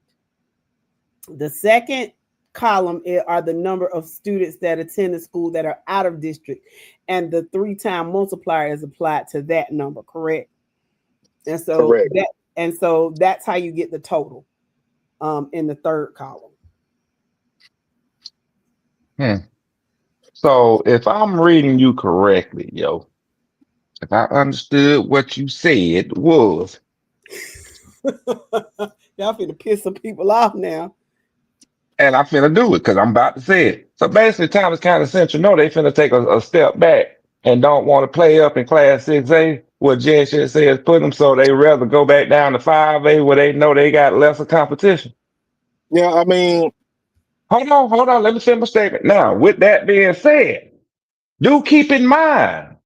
The second column are the number of students that attend the school that are out of district, and the 3-time multiplier is applied to that number, correct? And so Correct. that's how you get the total in the third column. So if I'm reading you correctly, yo, if I understood what you said was, Y'all finna piss some people off now. and I'm finna do it because I'm about to say it. So basically, Thomas County Central know they finna take a step back and don't want to play up in Class 6A, what Jen shit says put them, so they rather go back down to 5A where they know they got lesser competition. Yeah, I mean, Hold on, let me finish my statement. Now, with that being said, do keep in mind,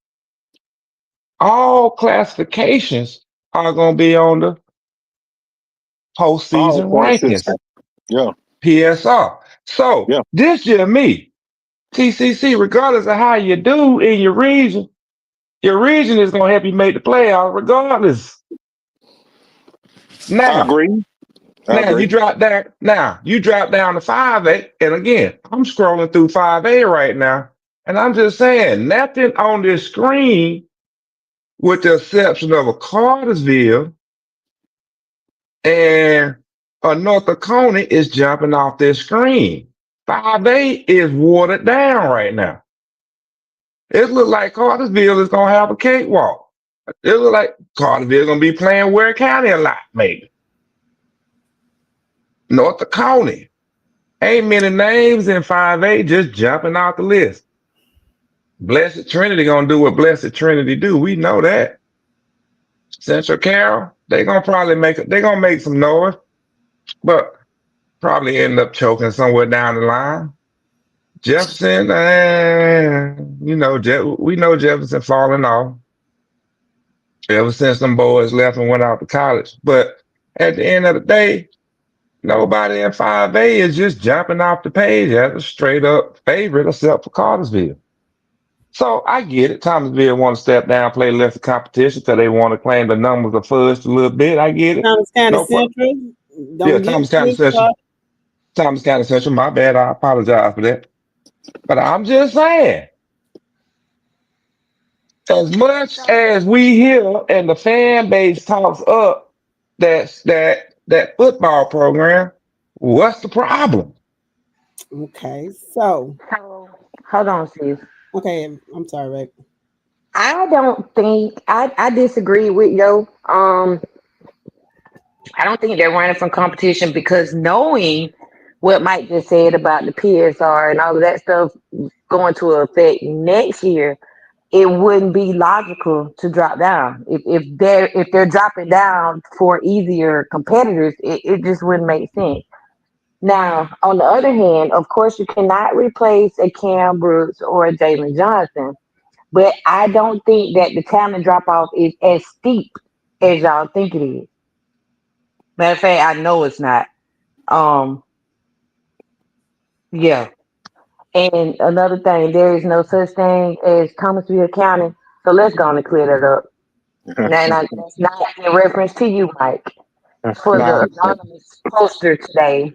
all classifications are going to be on the all postseason points rankings, system. Yeah, PSR. So yeah. this year, me, TCC, regardless of how you do in your region is going to help you make the playoffs regardless. I Now, agree. I now you agree. drop down. Now you drop down to 5A, and again, I'm scrolling through 5A right now, and I'm just saying nothing on this screen, with the exception of a Cartersville and a North Oconee, is jumping off this screen. 5A is watered down right now. It looks like Cartersville is gonna have a cakewalk. It looks like Cartersville gonna be playing Ware County a lot, maybe. North Oconee. Ain't many names in 5A just jumping off the list. Blessed Trinity gonna do what Blessed Trinity do. We know that. Central Carroll, they gonna probably they gonna make some noise, but probably end up choking somewhere down the line. Jefferson, we know Jefferson falling off ever since them boys left and went out to college. But at the end of the day, nobody in 5A is just jumping off the page as a straight up favorite except for Cartersville. So I get it. Thomasville want to step down, play lesser competition because they want to claim the numbers are fudged a little bit. I get it. Thomas County No problem. Central. Yeah, Don't get Thomas County switched Central. up. Thomas County Central. My bad. I apologize for that. But I'm just saying, as much as we hear and the fan base talks up that football program, what's the problem? Okay, so So hold on, sis. okay, I'm sorry, right? I don't think I disagree with yo. I don't think they're running from competition because knowing what Mike just said about the PSR and all of that stuff going to affect next year, it wouldn't be logical to drop down. If they're dropping down for easier competitors, it just wouldn't make sense. Now, on the other hand, of course, you cannot replace a Cam Brooks or a Jalen Johnson, but I don't think that the talent drop off is as steep as y'all think it is. Matter of fact, I know it's not. Um, yeah. And another thing, there is no such thing as Thomasville County. So let's go on and clear that up. That's not in reference to you, Mike. For Nah, the anonymous poster today.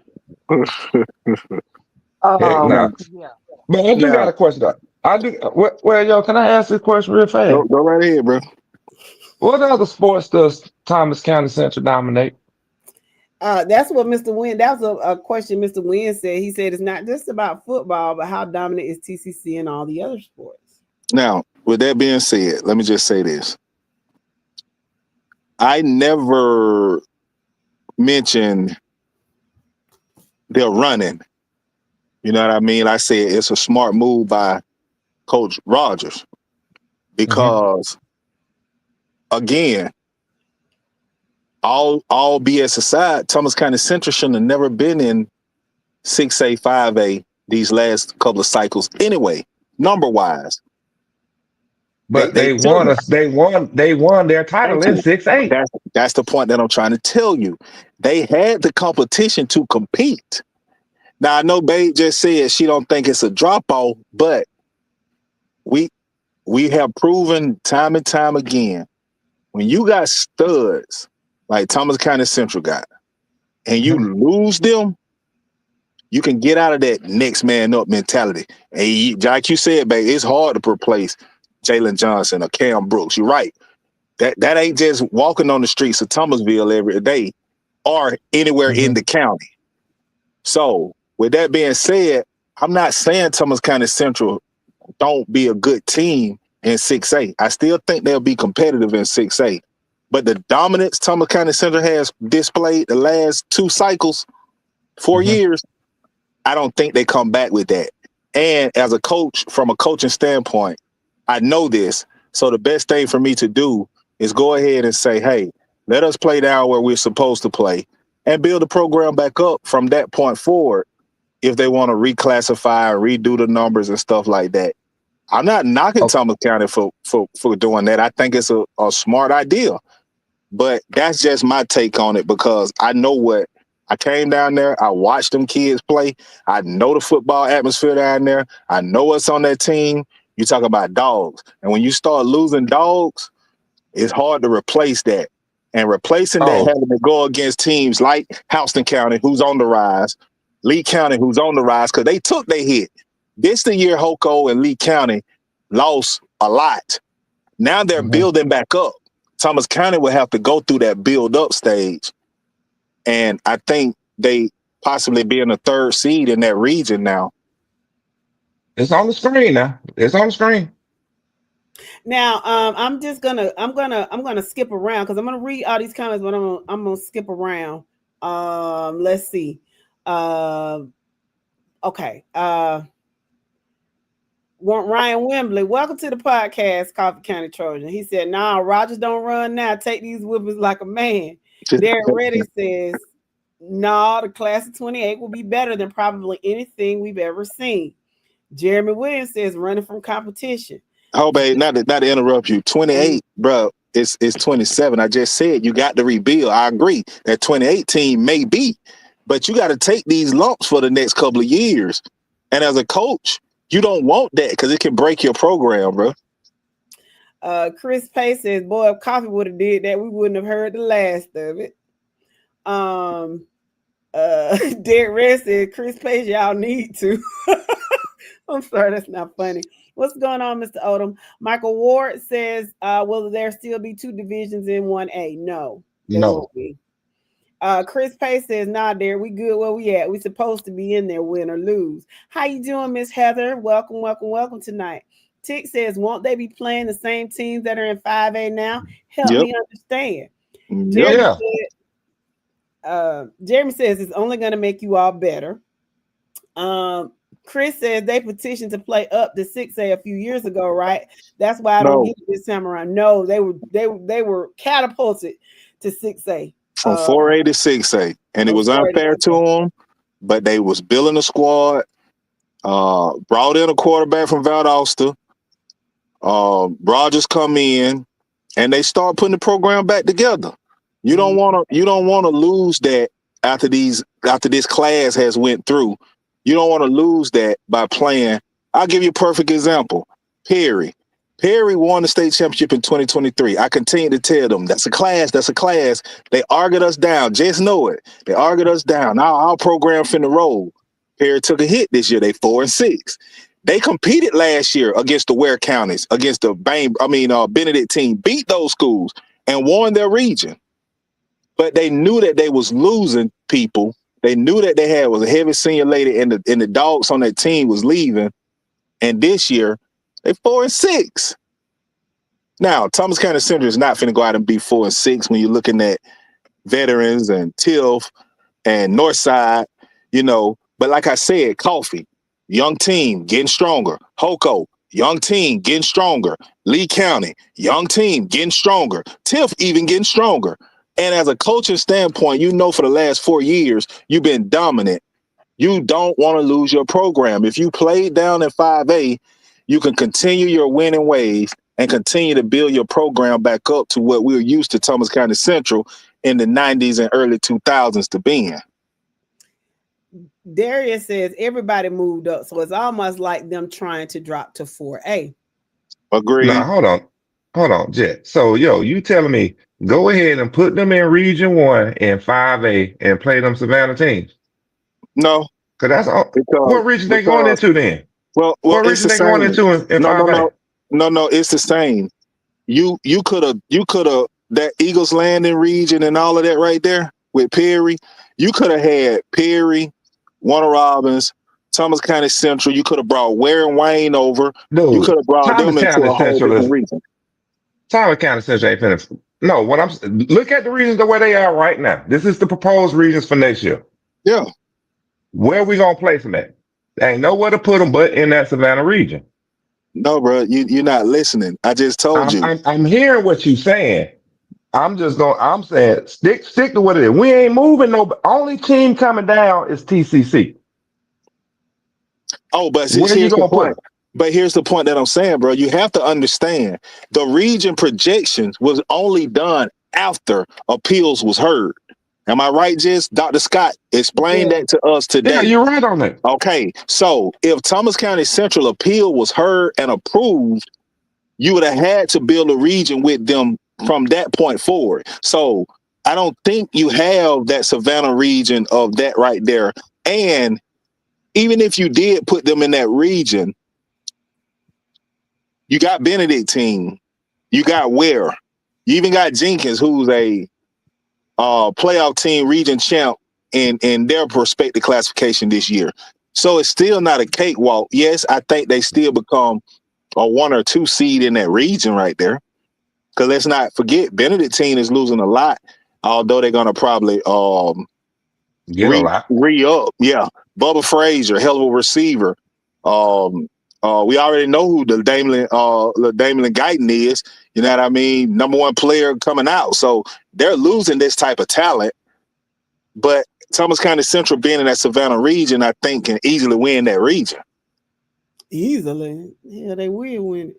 heck nah. Yeah. But I do got Now, a question. I do. Well, yo, can I ask this question real go, fast? go right ahead, bro. What other sports does Thomas County Central dominate? That's what Mr. Wynn. That was a question Mr. Wynn said. He said it's not just about football, but how dominant is TCC in all the other sports. Now, with that being said, let me just say this. I never mentioned they're running. You know what I mean? I said it's a smart move by Coach Rogers because, again, all BS aside, Thomas County Central shouldn't have never been in 6A, 5A these last couple of cycles anyway, number wise. But they won us. They won their title in 6A. That's the point that I'm trying to tell you. They had the competition to compete. Now I know Babe just said she don't think it's a drop off, but we we have proven time and time again, when you got studs like Thomas County Central got, and you lose them, you can get out of that next man up mentality. And like you said, babe, it's hard to replace Jalen Johnson or Cam Brooks. You're right. That ain't just walking on the streets of Thomasville every day or anywhere in the county. So with that being said, I'm not saying Thomas County Central don't be a good team in 6A. I still think they'll be competitive in 6A. But the dominance Thomas County Central has displayed the last 2 cycles, 4 years, I don't think they come back with that. And as a coach, from a coaching standpoint, I know this. So the best thing for me to do is go ahead and say, hey, let us play down where we're supposed to play and build the program back up from that point forward if they want to reclassify, redo the numbers and stuff like that. I'm not knocking Thomas County for doing that. I think it's a smart idea. But that's just my take on it because I know what I came down there. I watched them kids play. I know the football atmosphere down there. I know what's on that team. You talk about dogs. And when you start losing dogs, it's hard to replace that. And replacing that, having to go against teams like Houston County, who's on the rise, Lee County, who's on the rise, because they took their hit. This the year Hoko and Lee County lost a lot. Now they're building back up. Thomas County will have to go through that build-up stage. And I think they possibly be in the 3rd seed in that region now. It's on the screen now. It's on the screen. Now, I'm gonna skip around because I'm gonna read all these comments, but I'm gonna skip around. Let's see. Okay. Ryan Wembley, welcome to the podcast, Coffee County Trojan. He said, "Nah, Rogers don't run now. Take these whippers like a man." Derek Reddy says, "Nah, the class of 28 will be better than probably anything we've ever seen." Jeremy Williams says, "Running from competition." Oh, babe, not to interrupt you. 28, bro, it's 27. I just said you got to rebuild. I agree that 2018 may be, but you got to take these lumps for the next couple of years. And as a coach, you don't want that because it can break your program, bro. Chris Pace says, "Boy, if Coffee would have did that, we wouldn't have heard the last of it." Derek Red said, "Chris Pace, y'all need to." I'm sorry, that's not funny. What's going on, Mr. Odom? Michael Ward says, "Will there still be 2 divisions in 1A?" No, there won't be. Chris Pace says, "Nah, Derek, we good where we at. We supposed to be in there, win or lose." How you doing, Miss Heather? Welcome tonight. Tick says, "Won't they be playing the same teams that are in 5A now? Help me understand." Jeremy says, "It's only going to make you all better." Chris says they petitioned to play up to 6A a few years ago, right? That's why I don't get it this time around. No, they were catapulted to 6A. From 4A to 6A. And it was unfair to them, but they was building a squad, brought in a quarterback from Valdosta. Rogers come in, and they start putting the program back together. You don't want to lose that after this class has went through. You don't want to lose that by playing. I'll give you a perfect example. Perry won the state championship in 2023. I continue to tell them, that's a class. They argued us down. Just know it. They argued us down. Now our program finna roll. Perry took a hit this year. They 4-6. They competed last year against the Ware counties, against the Benedict team, beat those schools and won their region. But they knew that they was losing people. They knew that they was a heavy senior lady and the dogs on that team was leaving. And this year, they 4-6. Now, Thomas County Central is not finna go out and be 4-6 when you're looking at veterans and TILF and Northside, But like I said, Coffee, young team getting stronger. Hoko, young team getting stronger. Lee County, young team getting stronger. TILF even getting stronger. And as a coaching standpoint, for the last 4 years, you've been dominant. You don't want to lose your program. If you played down in 5A, you can continue your winning ways and continue to build your program back up to what we were used to Thomas County Central in the 90s and early 2000s to be in. Darius says everybody moved up, so it's almost like them trying to drop to 4A. Agreed. Now, hold on, Jet. So, yo, you telling me go ahead and put them in Region One and 5A and play them Savannah teams? No, Cause that's all. because What region they going because into then? well, What it's region the they going same. into in No, no, 5A? no, no. It's the same. You could have that Eagles Landing region and all of that right there with Perry. You could have had Perry, Warner Robins, Thomas County Central. You could have brought Ware and Wayne over. You Dude, could have brought Thomas them into County a whole Central different is region. Thomas County Central ain't finished. No, look at the regions the way they are right now. This is the proposed regions for next year. Yeah. Where we gonna place them at? There ain't nowhere to put them but in that Savannah region. No, bro, you're not listening. I just told you. I'm hearing what you saying. I'm saying stick to what it is. We ain't moving no only team coming down is TCC. Oh, but Where you here's the gonna put point. them? But here's the point that I'm saying, bro. You have to understand the region projections was only done after appeals was heard. Am I right, Jess? Dr. Scott explained Yeah. that to us Yeah, today. you're right on that. Okay, so if Thomas County Central appeal was heard and approved, you would have had to build a region with them from that point forward. So I don't think you have that Savannah region of that right there. And even if you did put them in that region, you got Benedictine, you got Ware, you even got Jenkins, who's a playoff team region champ in their prospective classification this year. So it's still not a cakewalk. Yes, I think they still become a 1 or 2 seed in that region right there. Because let's not forget, Benedictine is losing a lot, although they're gonna probably Get a lot. re-up. Yeah. Bubba Frazier, hell of a receiver. We already know who the Damon Guyton is. You know what I mean? Number 1 player coming out. So they're losing this type of talent. But Thomas County Central being in that Savannah region, I think can easily win that region. Easily. Yeah, they will win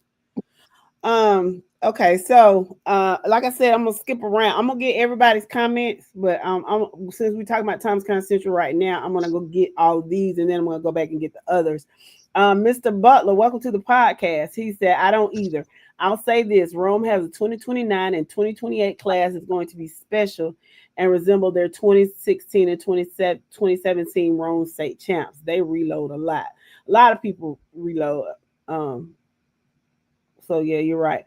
it. Okay, so like I said, I'm gonna skip around. I'm gonna get everybody's comments, but since we're talking about Thomas County Central right now, I'm gonna go get all of these and then I'm gonna go back and get the others. Mr. Butler, welcome to the podcast. He said, I don't either. I'll say this: Rome has a 2029 and 2028 class is going to be special and resemble their 2016 and 2017 Rome state champs. They reload a lot. A lot of people reload. So yeah, you're right.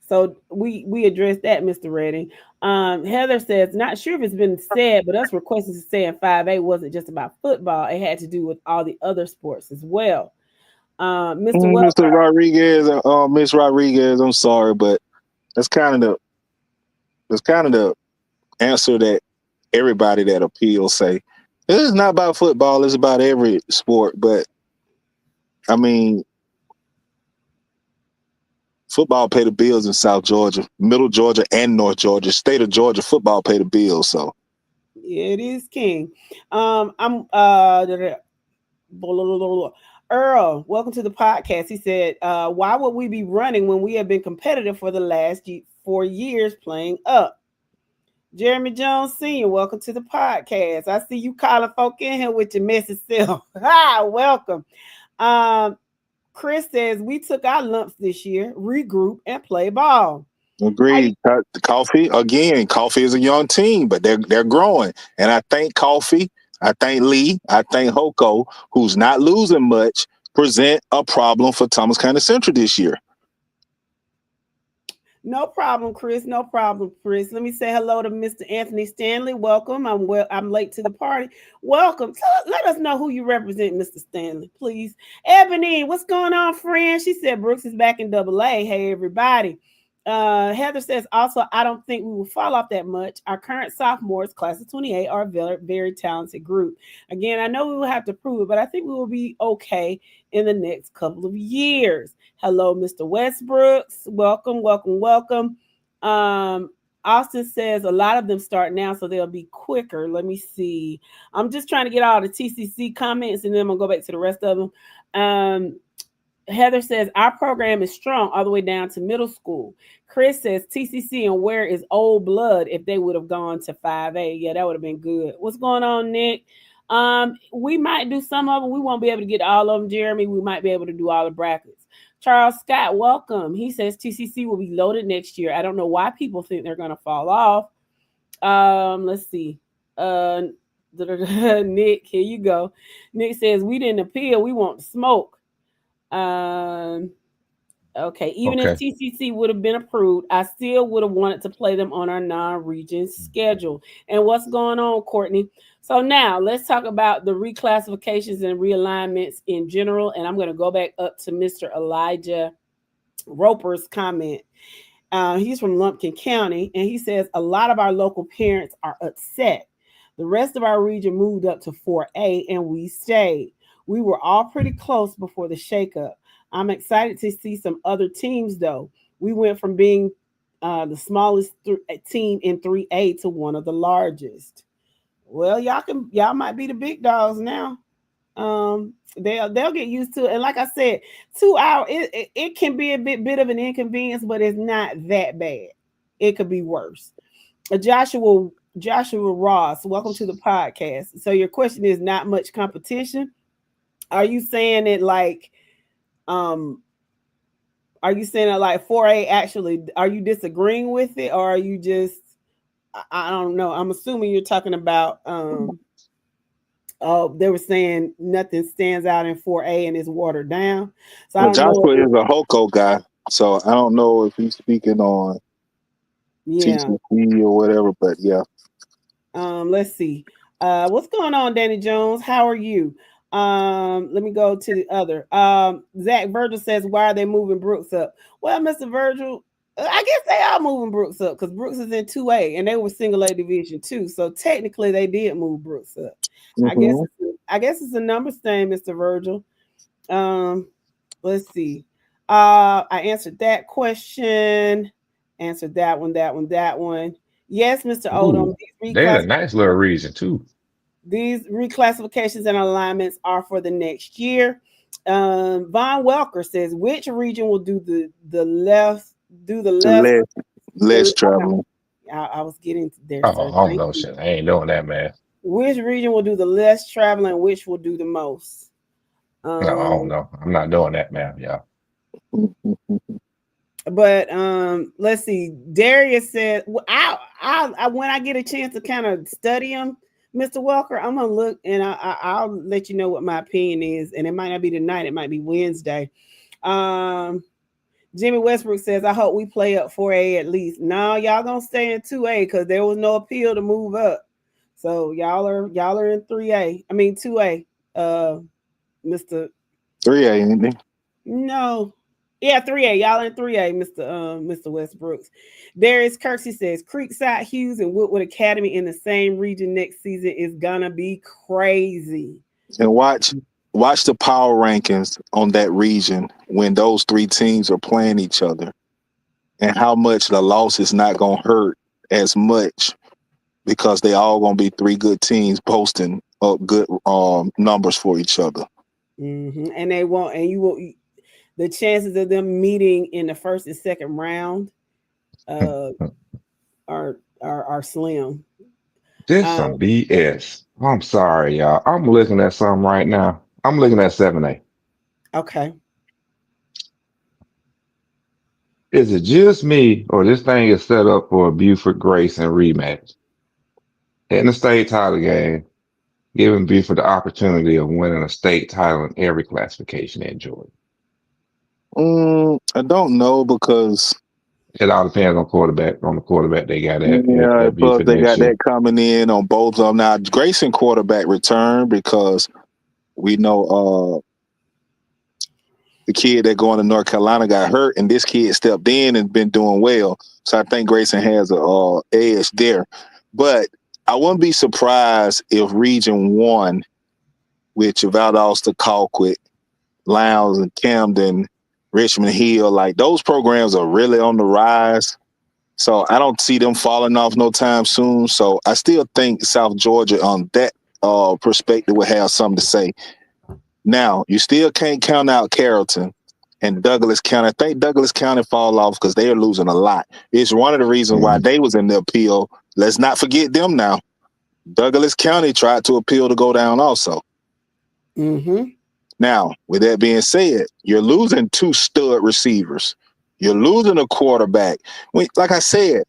So we addressed that, Mr. Redding. Heather says, not sure if it's been said, but us requesting to stay in 5A wasn't just about football. It had to do with all the other sports as well. Mr. Rodriguez, Miss Rodriguez, I'm sorry, but that's kind of the answer that everybody that appeals say. It's not about football, it's about every sport. But I mean, football pay the bills in South Georgia, Middle Georgia, and North Georgia. State of Georgia, football pay the bills. So yeah, it is king. I'm Earl, welcome to the podcast. He said, why would we be running when we have been competitive for the last 4 years playing up? Jeremy Jones Sr., welcome to the podcast. I see you calling folk in here with your messy self. Hi, welcome. Chris says, we took our lumps this year, regroup, and play ball. agreed. Coffee is a young team, but they're growing. And I think Coffee, I think Lee, I think Hoko, who's not losing much, present a problem for Thomas County Central this year. No problem, Chris. No problem, Chris. Let me say hello to Mr. Anthony Stanley. Welcome. I'm late to the party. Welcome. Let us know who you represent, Mr. Stanley, please. Ebony, what's going on, friend? She said Brooks is back in AA. Hey, everybody. Heather says, also, I don't think we will fall off that much. Our current sophomores, class of 28, are a very, very talented group. Again, I know we will have to prove it, but I think we will be okay in the next couple of years. Hello, Mr. Westbrooks. Welcome, welcome, welcome. Austin says a lot of them start now, so they'll be quicker. Let me see. I'm just trying to get all the TCC comments, and then I'm going to go back to the rest of them. Heather says, our program is strong all the way down to middle school. Chris says, TCC and Ware is old blood if they would have gone to 5A. Yeah, that would have been good. What's going on, Nick? We might do some of them. We won't be able to get all of them, Jeremy. We might be able to do all the brackets. Charles Scott, welcome. He says TCC will be loaded next year. I don't know why people think they're going to fall off. Let's see. Nick, here you go. Nick says we didn't appeal. We want smoke. Okay. Even if Okay. TCC would have been approved, I still would have wanted to play them on our non-region schedule. And what's going on, Courtney? So now let's talk about the reclassifications and realignments in general. And I'm going to go back up to Mr. Elijah Roper's comment. He's from Lumpkin County, and he says a lot of our local parents are upset. The rest of our region moved up to 4A, and we stayed. We were all pretty close before the shakeup. I'm excited to see some other teams, though. We went from being the smallest team in 3A to one of the largest. Well, y'all might be the big dogs now. They'll get used to it. And like I said, 2 hours it can be a bit of an inconvenience, but it's not that bad. It could be worse. Joshua Ross, welcome to the podcast. So your question is not much competition. Are you saying it like 4A actually, are you disagreeing with it, or are you just, I don't know. I'm assuming you're talking about they were saying nothing stands out in 4A and is watered down. So I don't Joshua know. is a Hoco guy, so I don't know if he's speaking on TCC or whatever, but yeah. Let's see. What's going on, Danny Jones? How are you? Let me go to the other. Zach Virgil says, why are they moving Brooks up? Well, Mr. Virgil, I guess they are moving Brooks up because Brooks is in 2A and they were single A division 2. So technically they did move Brooks up. Mm-hmm. I guess it's a numbers thing, Mr. Virgil. Let's see. I answered that question. Answered that one. Yes, Mr. Odom. They in a nice little region too. These reclassifications and alignments are for the next year. Von Welker says, which region will do the less traveling? I was getting there. Oh, I don't know shit. I ain't doing that, man. Which region will do the less traveling? Which will do the most? No, I don't know. I'm not doing that, man. Yeah. But let's see. Darius said, I when I get a chance to kind of study him, Mr. Walker, I'm gonna look and I'll let you know what my opinion is. And it might not be tonight, it might be Wednesday. Jimmy Westbrook says, I hope we play up 4A at least. No, y'all gonna stay in 2A because there was no appeal to move up. So y'all are in 3A. I mean 2A. Mr. 3A, ain't they? No. Yeah, 3A. Y'all in 3A, Mr. Westbrooks. Darius Kirksey says Creekside, Hughes, and Woodward Academy in the same region next season is gonna be crazy. And watch the power rankings on that region when those 3 teams are playing each other, and how much the loss is not gonna hurt as much because they all gonna be 3 good teams posting up good numbers for each other. Mm-hmm. And they won't, and you will. The chances of them meeting in the first and second round are slim. This some BS. I'm sorry, y'all. I'm looking at something right now. I'm looking at 7A. Okay. Is it just me, or this thing is set up for a Buford Grayson rematch? In the state title game, giving Buford the opportunity of winning a state title in every classification in Georgia. I don't know because it all depends on the quarterback they got at Buford they got that coming in on both of them. Now Grayson quarterback return because we know the kid that going to North Carolina got hurt, and this kid stepped in and been doing well. So I think Grayson has a edge there. But I wouldn't be surprised if Region 1, with Valdosta, Colquitt, Lowndes, and Camden, Richmond Hill, like those programs are really on the rise. So I don't see them falling off no time soon. So I still think South Georgia on that perspective will have something to say. Now, you still can't count out Carrollton and Douglas County. I think Douglas County fall off because they are losing a lot. It's one of the reasons why they was in the appeal. Let's not forget them now. Douglas County tried to appeal to go down also. Mm-hmm. Now, with that being said, you're losing 2 stud receivers. You're losing a quarterback. Like I said,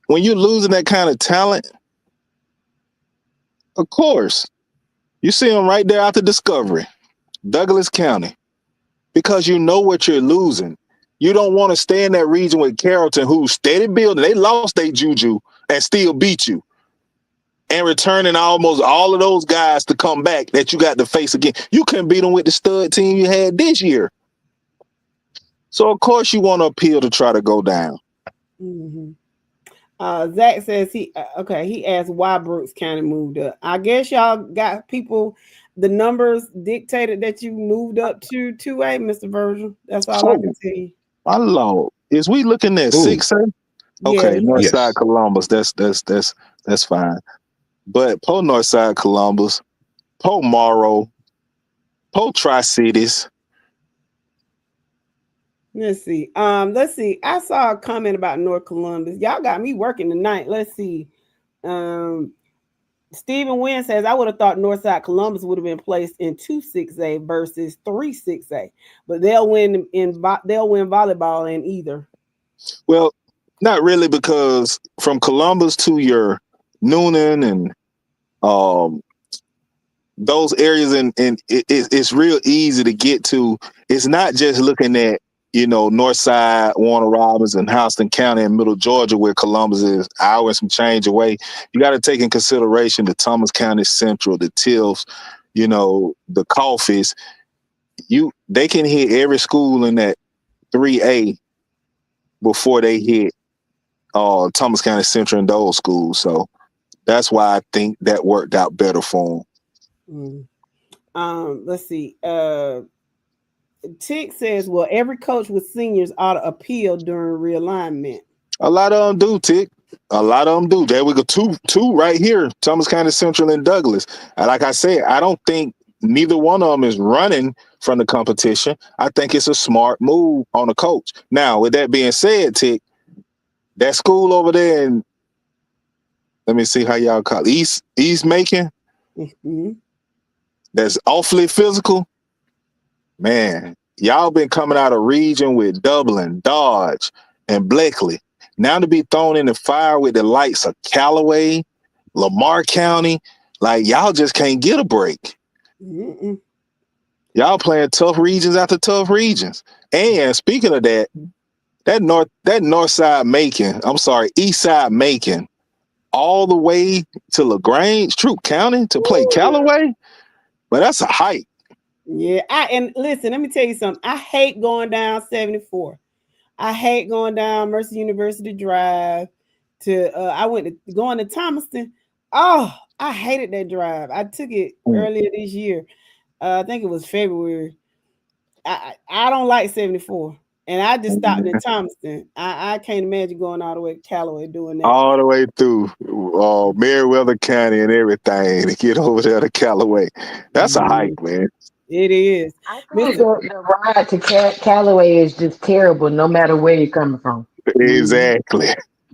when you're losing that kind of talent, of course, you see them right there after Discovery, Douglas County, because you know what you're losing. You don't want to stay in that region with Carrollton, who's steady building. They lost their juju and still beat you, and returning almost all of those guys to come back that you got to face again. You couldn't beat them with the stud team you had this year. So, of course, you want to appeal to try to go down. Mm-hmm. Zach says he asked why Brooks County moved up. I guess y'all got people, the numbers dictated that you moved up to 2A, Mr. Virgil. That's all I can tell you. My Lord. Is we looking at 6A? Okay, Northside Columbus. That's fine. But Po Northside Columbus, Po Morrow, Po Tri-Cities. Let's see. I saw a comment about North Columbus. Y'all got me working tonight. Let's see. Stephen Wynn says, I would have thought Northside Columbus would have been placed in 2-6A versus 3-6A, but they'll win volleyball in either. Well, not really, because from Columbus to your Noonan and those areas, and it's real easy to get to. It's not just looking at, Northside, Warner Robins, and Houston County and Middle Georgia, where Columbus is hour and some change away. You got to take in consideration the Thomas County Central, the Tills, the Coffees. They can hit every school in that 3A before they hit Thomas County Central and those schools. So that's why I think that worked out better for them. Let's see. Tick says, well, every coach with seniors ought to appeal during realignment. A lot of them do, Tick. A lot of them do. There we go. Two right here, Thomas County Central and Douglas. And like I said, I don't think neither one of them is running from the competition. I think it's a smart move on the coach. Now, with that being said, Tick, that school over there in, let me see how y'all call it, East Macon, that's awfully physical. Man, y'all been coming out of region with Dublin, Dodge, and Blakely. Now to be thrown in the fire with the likes of Callaway, Lamar County, like y'all just can't get a break. Y'all playing tough regions after tough regions. And speaking of that north side Macon, east side Macon, all the way to LaGrange, Troup County to play Callaway, but that's a hike. Yeah, and listen, let me tell you something. I hate going down 74. I hate going down Mercer University Drive to I went to going to Thomaston. Oh, I hated that drive. I took it earlier this year. I think it was February. I don't like 74. And I just stopped in Thomaston. I can't imagine going all the way to Callaway doing that. All the way through Meriwether County and everything to get over there to Callaway. That's a hike, man. It is. I think the ride to Callaway is just terrible, no matter where you're coming from. Exactly.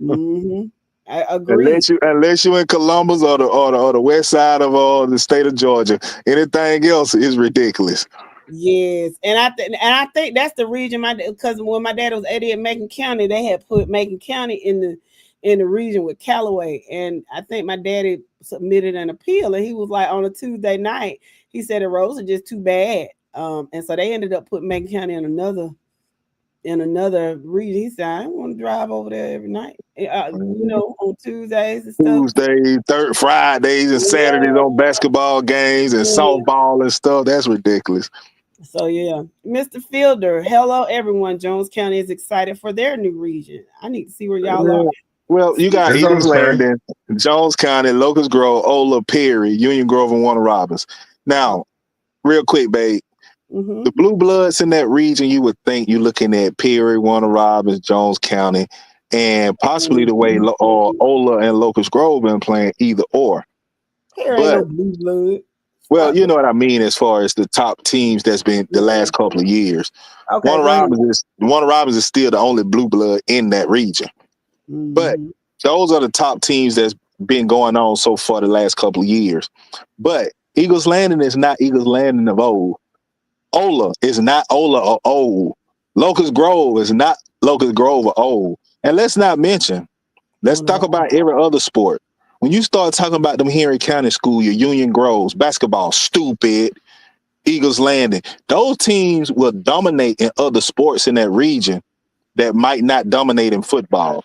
I agree. Unless you're in Columbus or the west side of the state of Georgia, anything else is ridiculous. Yes, and I think that's the region. Because when my dad was at Macon County, they had put Macon County in the region with Callaway, and I think my daddy submitted an appeal, and he was like, on a Tuesday night, he said the roads are just too bad, and so they ended up putting Macon County in another region. He said, I don't want to drive over there every night, on Tuesdays and stuff. Tuesdays, Fridays, and Saturdays on basketball games and softball and stuff. That's ridiculous. So yeah, Mr. Fielder, hello everyone. Jones County is excited for their new region. I need to see where y'all are. Well, you got Eagles Landing, Jones County, Locust Grove, Ola, Perry, Union Grove, and Warner Robins. Now, real quick, babe, the blue bloods in that region, you would think you're looking at Perry, Warner Robins, Jones County, and possibly the way Ola and Locust Grove been playing either or. Perry ain't no blue blood. Well, you know what I mean as far as the top teams that's been the last couple of years. Okay, Warner Robins is still the only blue blood in that region. But those are the top teams that's been going on so far the last couple of years. But Eagles Landing is not Eagles Landing of old. Ola is not Ola or old. Locust Grove is not Locust Grove or old. And let's not mention, let's talk about every other sport. When you start talking about them Henry County School, your Union Groves, basketball, stupid, Eagles Landing, those teams will dominate in other sports in that region that might not dominate in football.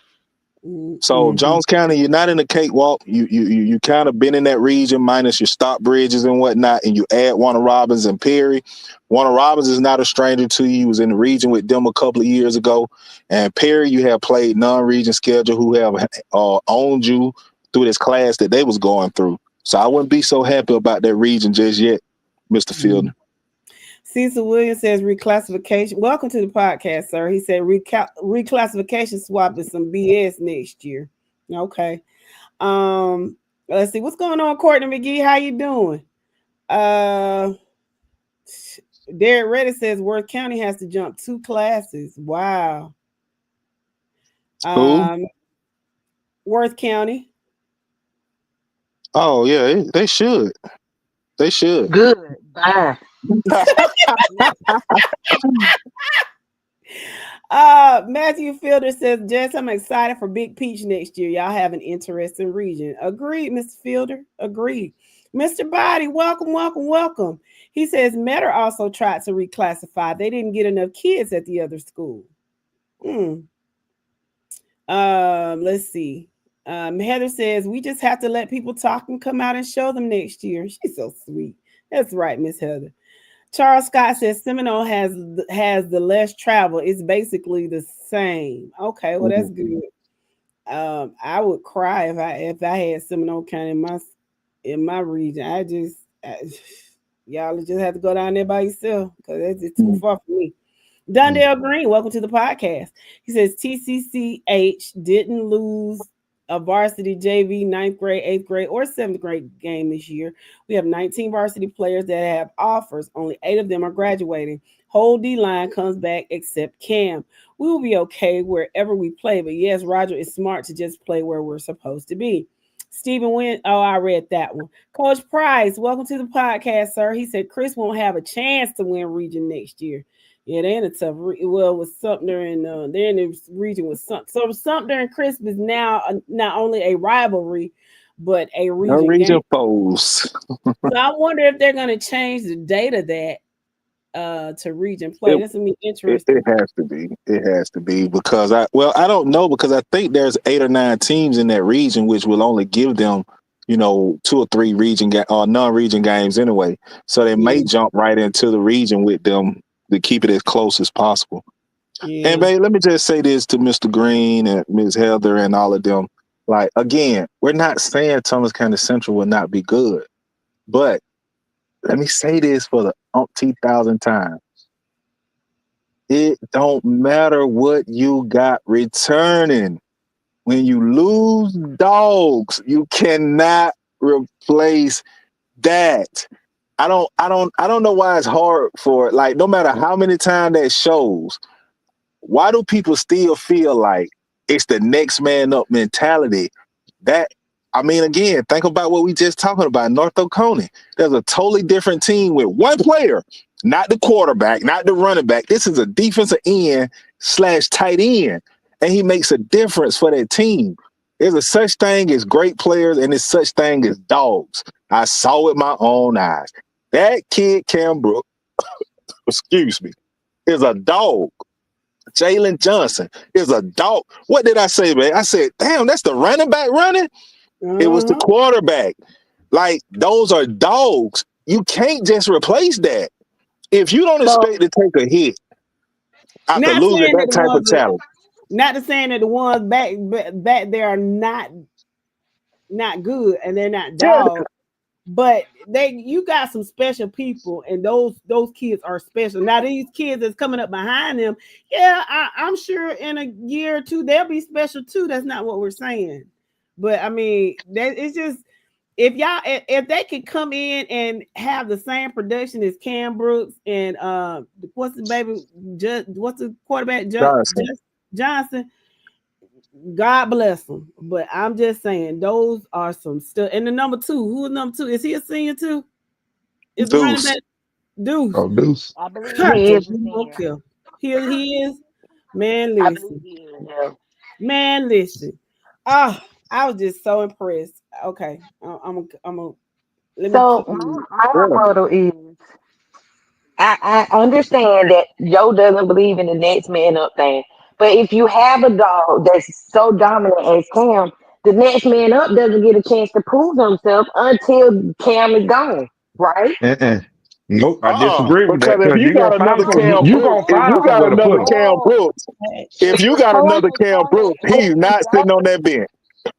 So Jones County, you're not in the cakewalk. You kind of been in that region minus your Stock Bridges and whatnot, and you add Warner Robins and Perry. Warner Robins is not a stranger to you. He was in the region with them a couple of years ago. And Perry, you have played non-region schedule who have owned you through this class that they was going through. So I wouldn't be so happy about that region just yet, Mr. Fielder. Cecil Williams says reclassification. Welcome to the podcast, sir. He said reclassification swap is some BS next year. Okay. Let's see what's going on, Courtney McGee. How you doing? Derek Reddy says Worth County has to jump 2 classes. Wow. Worth County. Oh yeah, they should. They should. Good. Bye. Matthew Fielder says, Jess, I'm excited for Big Peach next year. Y'all have an interesting region. Agreed, Mr. Fielder. Agreed. Mr. Body, welcome. He says Metter also tried to reclassify. They didn't get enough kids at the other school. Let's see. Heather says we just have to let people talk and come out and show them next year. She's so sweet. That's right, Miss Heather. Charles Scott says Seminole has the less travel. It's basically the same. Okay, well that's good. I would cry if I had Seminole County in my region. Y'all just have to go down there by yourself because it's too far for me. Dondale Green, welcome to the podcast. He says TCCH didn't lose a varsity JV 9th grade, 8th grade, or 7th grade game this year. We have 19 varsity players that have offers. Only 8 of them are graduating. Whole D-line comes back except Cam. We will be okay wherever we play, but yes, Roger is smart to just play where we're supposed to be. Stephen Wynn, I read that one. Coach Price, welcome to the podcast, sir. He said Chris won't have a chance to win region next year. Yeah, they're in a tough. With Sumter and they're in the region with Sumter. So Sumter and Crisp is now not only a rivalry, but a region foes. So I wonder if they're going to change the date of that to region play. That's gonna be interesting. It has to be. It has to be because I don't know because I think there's 8 or 9 teams in that region, which will only give them 2 or 3 region or non-region games anyway. So they may jump right into the region with them to keep it as close as possible. Yeah. And babe, let me just say this to Mr. Green and Ms. Heather and all of them. Like, again, we're not saying Thomas County Central will not be good, but let me say this for the umpteenth thousand times. It don't matter what you got returning. When you lose dogs, you cannot replace that. I don't know why it's hard for, like, no matter how many times that shows, why do people still feel like it's the next man up mentality? Again, think about what we just talking about. North Oconee. There's a totally different team with one player, not the quarterback, not the running back. This is a defensive end / tight end, and he makes a difference for that team. There's a such thing as great players, and there's such thing as dogs. I saw with my own eyes. That kid, Cam Brook, excuse me, is a dog. Jalen Johnson is a dog. What did I say, man? I said, damn, that's the running back running? It was the quarterback. Like, those are dogs. You can't just replace that. If you don't expect to take a hit after losing that type of talent. Not saying that the ones back there are not good and they're not dogs. But you got some special people, and those kids are special. Now these kids that's coming up behind them, I'm sure in a year or two they'll be special too. That's not what we're saying, but I mean it's just if they could come in and have the same production as Cam Brooks and what's the quarterback Johnson. God bless them, but I'm just saying those are some stuff. And the number 2, who is number 2? Is he a senior too? Is the running back? Deuce. Oh, Deuce. I believe I he is just the don't senior. care. He is. Man, I believe listen. he is. Yeah. Man, listen. Oh, I was just so impressed. Okay, I'm a. Let me So keep moving. my Yeah. rebuttal is I understand that Joe doesn't believe in the next man up thing. But if you have a dog that's so dominant as Cam, the next man up doesn't get a chance to prove himself until Cam is gone, right? Mm-mm. Nope, I disagree with Because that if because you got another Cam you Brooks, gonna find somewhere to put him. No, if you his got point another is Cam saying Brooks, he's not sitting on that bench.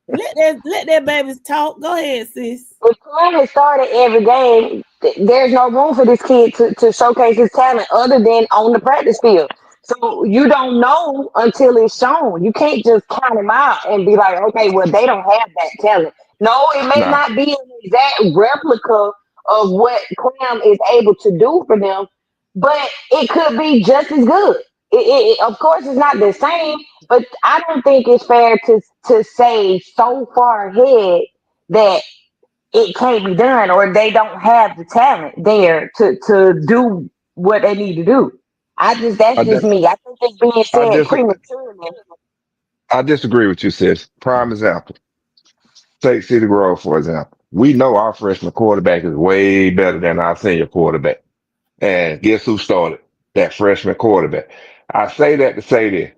Let that babies talk. Go ahead, sis. if Cam has started every game, there's no room for this kid to showcase his talent other than on the practice field. So you don't know until it's shown. You can't just count him out and be like, okay, well, they don't have that talent. No, it may Nah, not be an exact replica of what Cam is able to do for them, but it could be just as good. Of course, it's not the same, but I don't think it's fair to say so far ahead that it can't be done or they don't have the talent there to do what they need to do. That's I, just di- me. I think it's being I, said dis- prematurely. I disagree with you, sis. Prime example. Take City Grove, for example. We know our freshman quarterback is way better than our senior quarterback. And guess who started? That freshman quarterback. I say that to say this.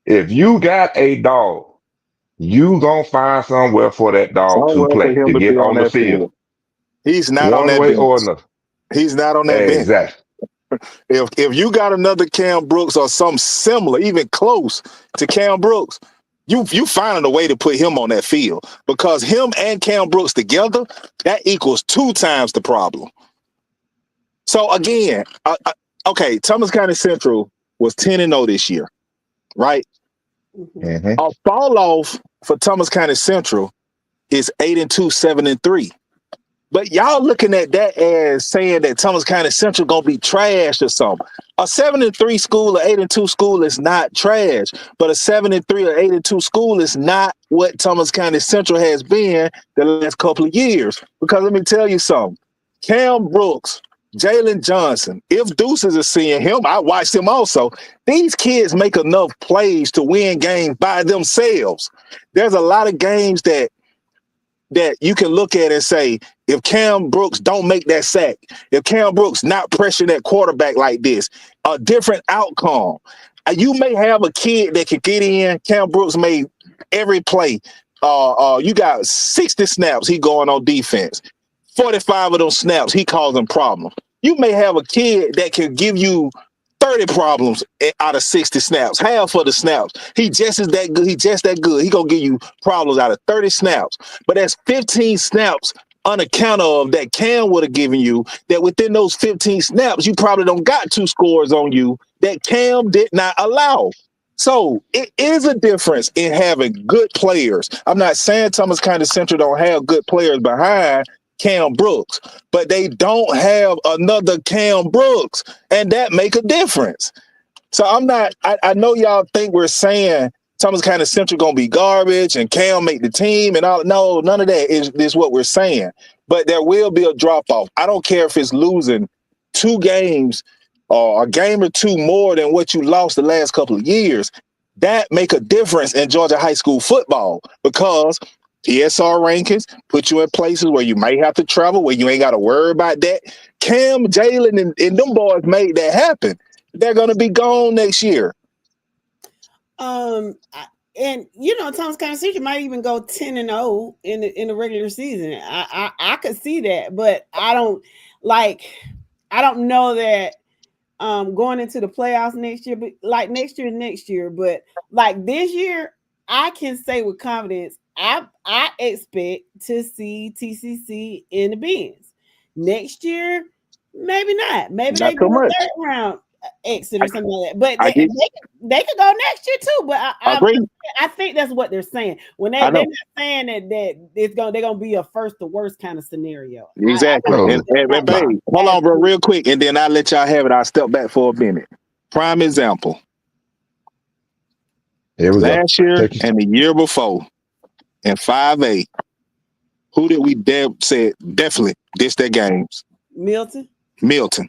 If you got a dog, you gonna find somewhere for that dog to Somewhere for play, him to to be get on on the that field, field. He's not on one that way bench. or another. He's not on that bench. Exactly. If you got another Cam Brooks or something similar, even close to Cam Brooks, you finding a way to put him on that field because him and Cam Brooks together that equals 2 times the problem. So again, okay, Thomas County Central was 10-0 this year, right? Mhm. hmm A fall off for Thomas County Central is 8-2, 7-3. But y'all looking at that as saying that Thomas County Central gonna be trash or something. A 7-3 school, an 8-2 school is not trash, but a 7-3 or 8-2 school is not what Thomas County Central has been the last couple of years. Because let me tell you something, Cam Brooks, Jalen Johnson, if Deuce is a senior, him, I watched him also. These kids make enough plays to win games by themselves. There's a lot of games that you can look at and say, if Cam Brooks don't make that sack, if Cam Brooks not pressure that quarterback like this, a different outcome. You may have a kid that can get in. Cam Brooks made every play. You got 60 snaps, he going on defense. 45 of those snaps, he causing problems. You may have a kid that can give you 30 problems out of 60 snaps, half of the snaps. He just is that good. He just that good. He gonna give you problems out of 30 snaps. But that's 15 snaps on account of that Cam would have given you that within those 15 snaps, you probably don't got 2 scores on you that Cam did not allow. So it is a difference in having good players. I'm not saying Thomas County Central don't have good players behind Cam Brooks, but they don't have another Cam Brooks, and that make a difference. So I'm not. I know y'all think we're saying Thomas County Central gonna be garbage and Cam make the team and all. No, none of that is what we're saying. But there will be a drop off. I don't care if it's losing 2 games or a game or 2 more than what you lost the last couple of years. That make a difference in Georgia high school football because PSR rankings put you in places where you might have to travel, where you ain't got to worry about that. Cam, Jalen, and them boys made that happen. They're going to be gone next year. And Thomas County Central might even go 10-0 in the regular season. I could see that, but I don't know that going into the playoffs next year, but like next year, but like this year, I can say with confidence, I expect to see TCC in the bins. Next year, maybe not. Maybe Not they too do a much. third round exit or something like that. But I get. they could go next year too. But I agree. I think that's what they're saying when I they're know. not saying that they're gonna be a first to worst kind of scenario. Exactly. No, And nah. babe, hold on, bro, real quick, and then I'll let y'all have it. I'll step back for a minute. Prime example. Here we go. Last year Take it. and the year before in 5A, who did we said definitely ditch their games? Milton. Milton.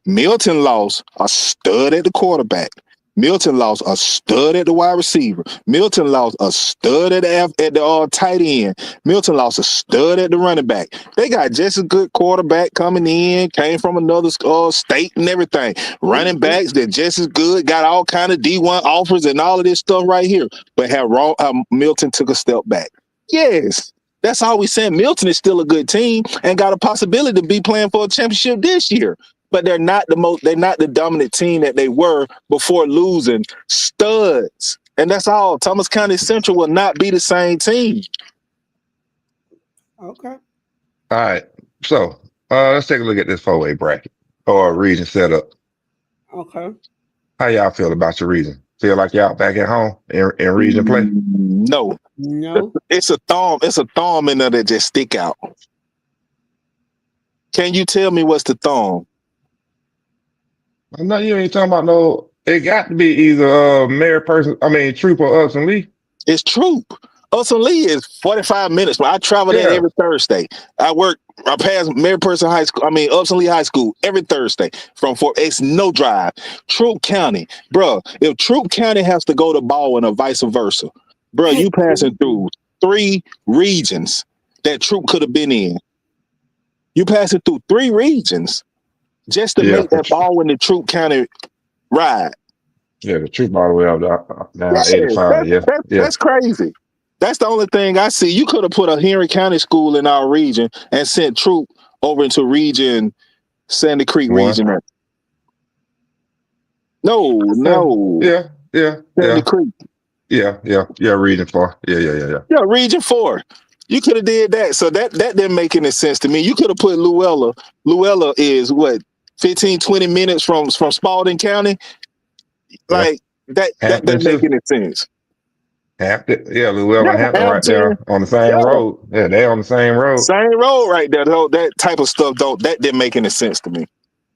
Milton lost a stud at the quarterback. Milton lost a stud at the wide receiver. Milton lost a stud at the tight end. Milton lost a stud at the running back. They got just a good quarterback coming in, came from another state and everything. Running backs that just as good, got all kind of D1 offers and all of this stuff right here. But Milton took a step back. Yes, that's all we saying. Milton is still a good team and got a possibility to be playing for a championship this year. But they're not the dominant team that they were before losing studs. And that's all. Thomas County Central will not be the same team. Okay. All right. So let's take a look at this 4-way bracket or region setup. Okay. How y'all feel about your region? Feel like y'all back at home in region play? No. It's a thumb in there that just stick out. Can you tell me what's the thumb? No, you ain't talking about no. It got to be either Troop or Upson Lee. It's Troop. Upson Lee is 45 minutes, but I travel there every Thursday. I pass Mary Person Upson Lee High School every Thursday it's no drive. Troop County, bro. If Troop County has to go to Baldwin or vice versa, bro, you passing through 3 regions that Troop could have been in. You passing through 3 regions just to make that Baldwin to Troop County ride. Yeah, the Troop all the way up down 85. That's crazy. That's the only thing I see. You could have put a Henry County school in our region and sent Troop over into region Sandy Creek region. No. Yeah. Sandy Creek. Yeah, region 4. Yeah, region 4. You could have did that. So that didn't make any sense to me. You could have put Luella. Luella is what, 15, 20 minutes from Spalding County? Like that doesn't make any sense. Hampton, Luella and Hampton right there on the same road. Yeah, they're on the same road. Same road right there. That type of stuff that didn't make any sense to me.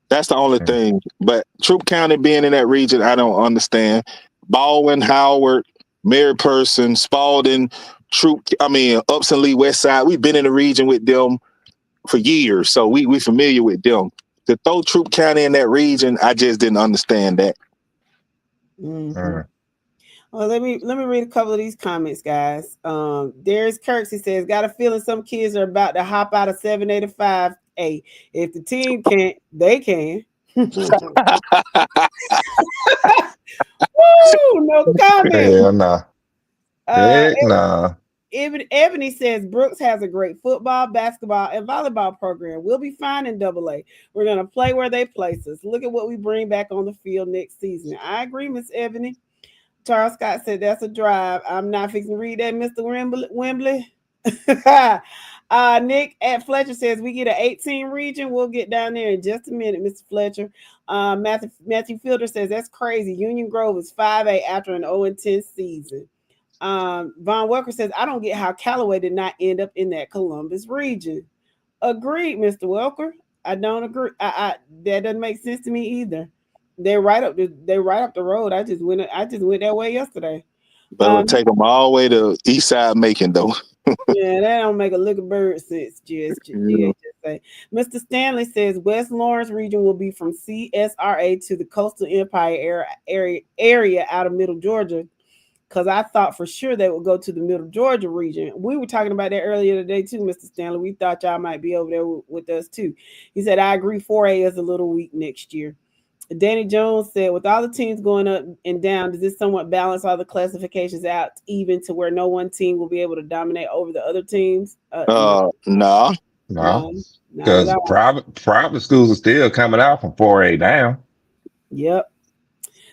That's the only thing. But Troop County being in that region, I don't understand. Baldwin, Howard, Mary Person, Spalding, Upson Lee, West Side. We've been in the region with them for years, so we familiar with them. To throw Troop County in that region, I just didn't understand that. Mm-hmm. Well, let me read a couple of these comments, guys. Darius Kirksey says, "Got a feeling some kids are about to hop out of 7A to 5A. If the team can't, they can." Woo, no comment. Hell nah. Nah. Ebony says Brooks has a great football, basketball, and volleyball program. We'll be fine in AA. We're gonna play where they place us. Look at what we bring back on the field next season. I agree, Miss Ebony. Charles Scott said that's a drive. I'm not fixing to read that, Mr. Wembley. Nick at Fletcher says we get an 18 region. We'll get down there in just a minute, Mr. Fletcher. Matthew Fielder says that's crazy. Union Grove is 5A after an 0-10 season. Von Welker says I don't get how Callaway did not end up in that Columbus region. Agreed, Mr. Welker. I don't agree. That doesn't make sense to me either. They're right up the road. I just went that way yesterday. But it'll take them all the way to East Side Macon, though. Yeah, that don't make a lick of bird sense. Just say. Mr. Stanley says West Lawrence region will be from CSRA to the Coastal Empire area out of Middle Georgia. Because I thought for sure they would go to the Middle Georgia region. We were talking about that earlier today too, Mr. Stanley. We thought y'all might be over there with us too. He said, I agree 4A is a little weak next year. Danny Jones said, with all the teams going up and down, does this somewhat balance all the classifications out even to where no one team will be able to dominate over the other teams? No. Because private schools are still coming out from 4A down. Yep.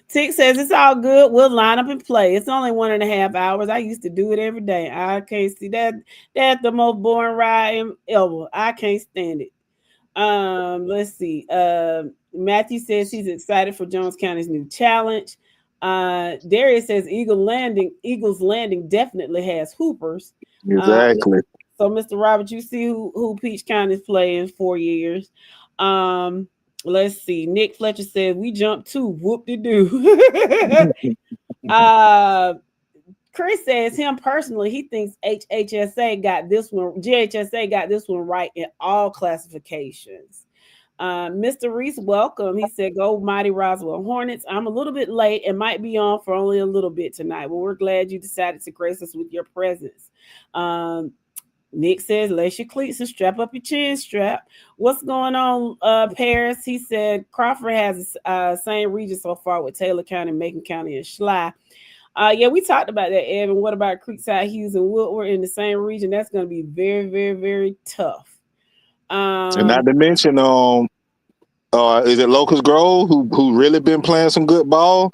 Tick says it's all good. We'll line up and play. It's only 1.5 hours. I used to do it every day. I can't see that. That's the most boring ride ever. I can't stand it. Let's see. Matthew says he's excited for Jones County's new challenge. Darius says Eagles Landing definitely has hoopers. Exactly. So, Mr. Robert, you see who Peach County's playing in 4 years. Let's see. Nick Fletcher says we jumped too. Whoop-de-doo. Chris says him personally, he thinks GHSA got this one right in all classifications. Mr. Reese, welcome. He said, "Go Mighty Roswell Hornets." I'm a little bit late and might be on for only a little bit tonight. Well, we're glad you decided to grace us with your presence. Um, Nick says, lace your cleats and strap up your chin strap. What's going on, Paris? He said, Crawford has the same region so far with Taylor County, Macon County, and Schley. Yeah, we talked about that, Evan. What about Creekside, Hughes, and Woodward in the same region? That's going to be very, very, very tough. And not to mention, is it Locust Grove who really been playing some good ball?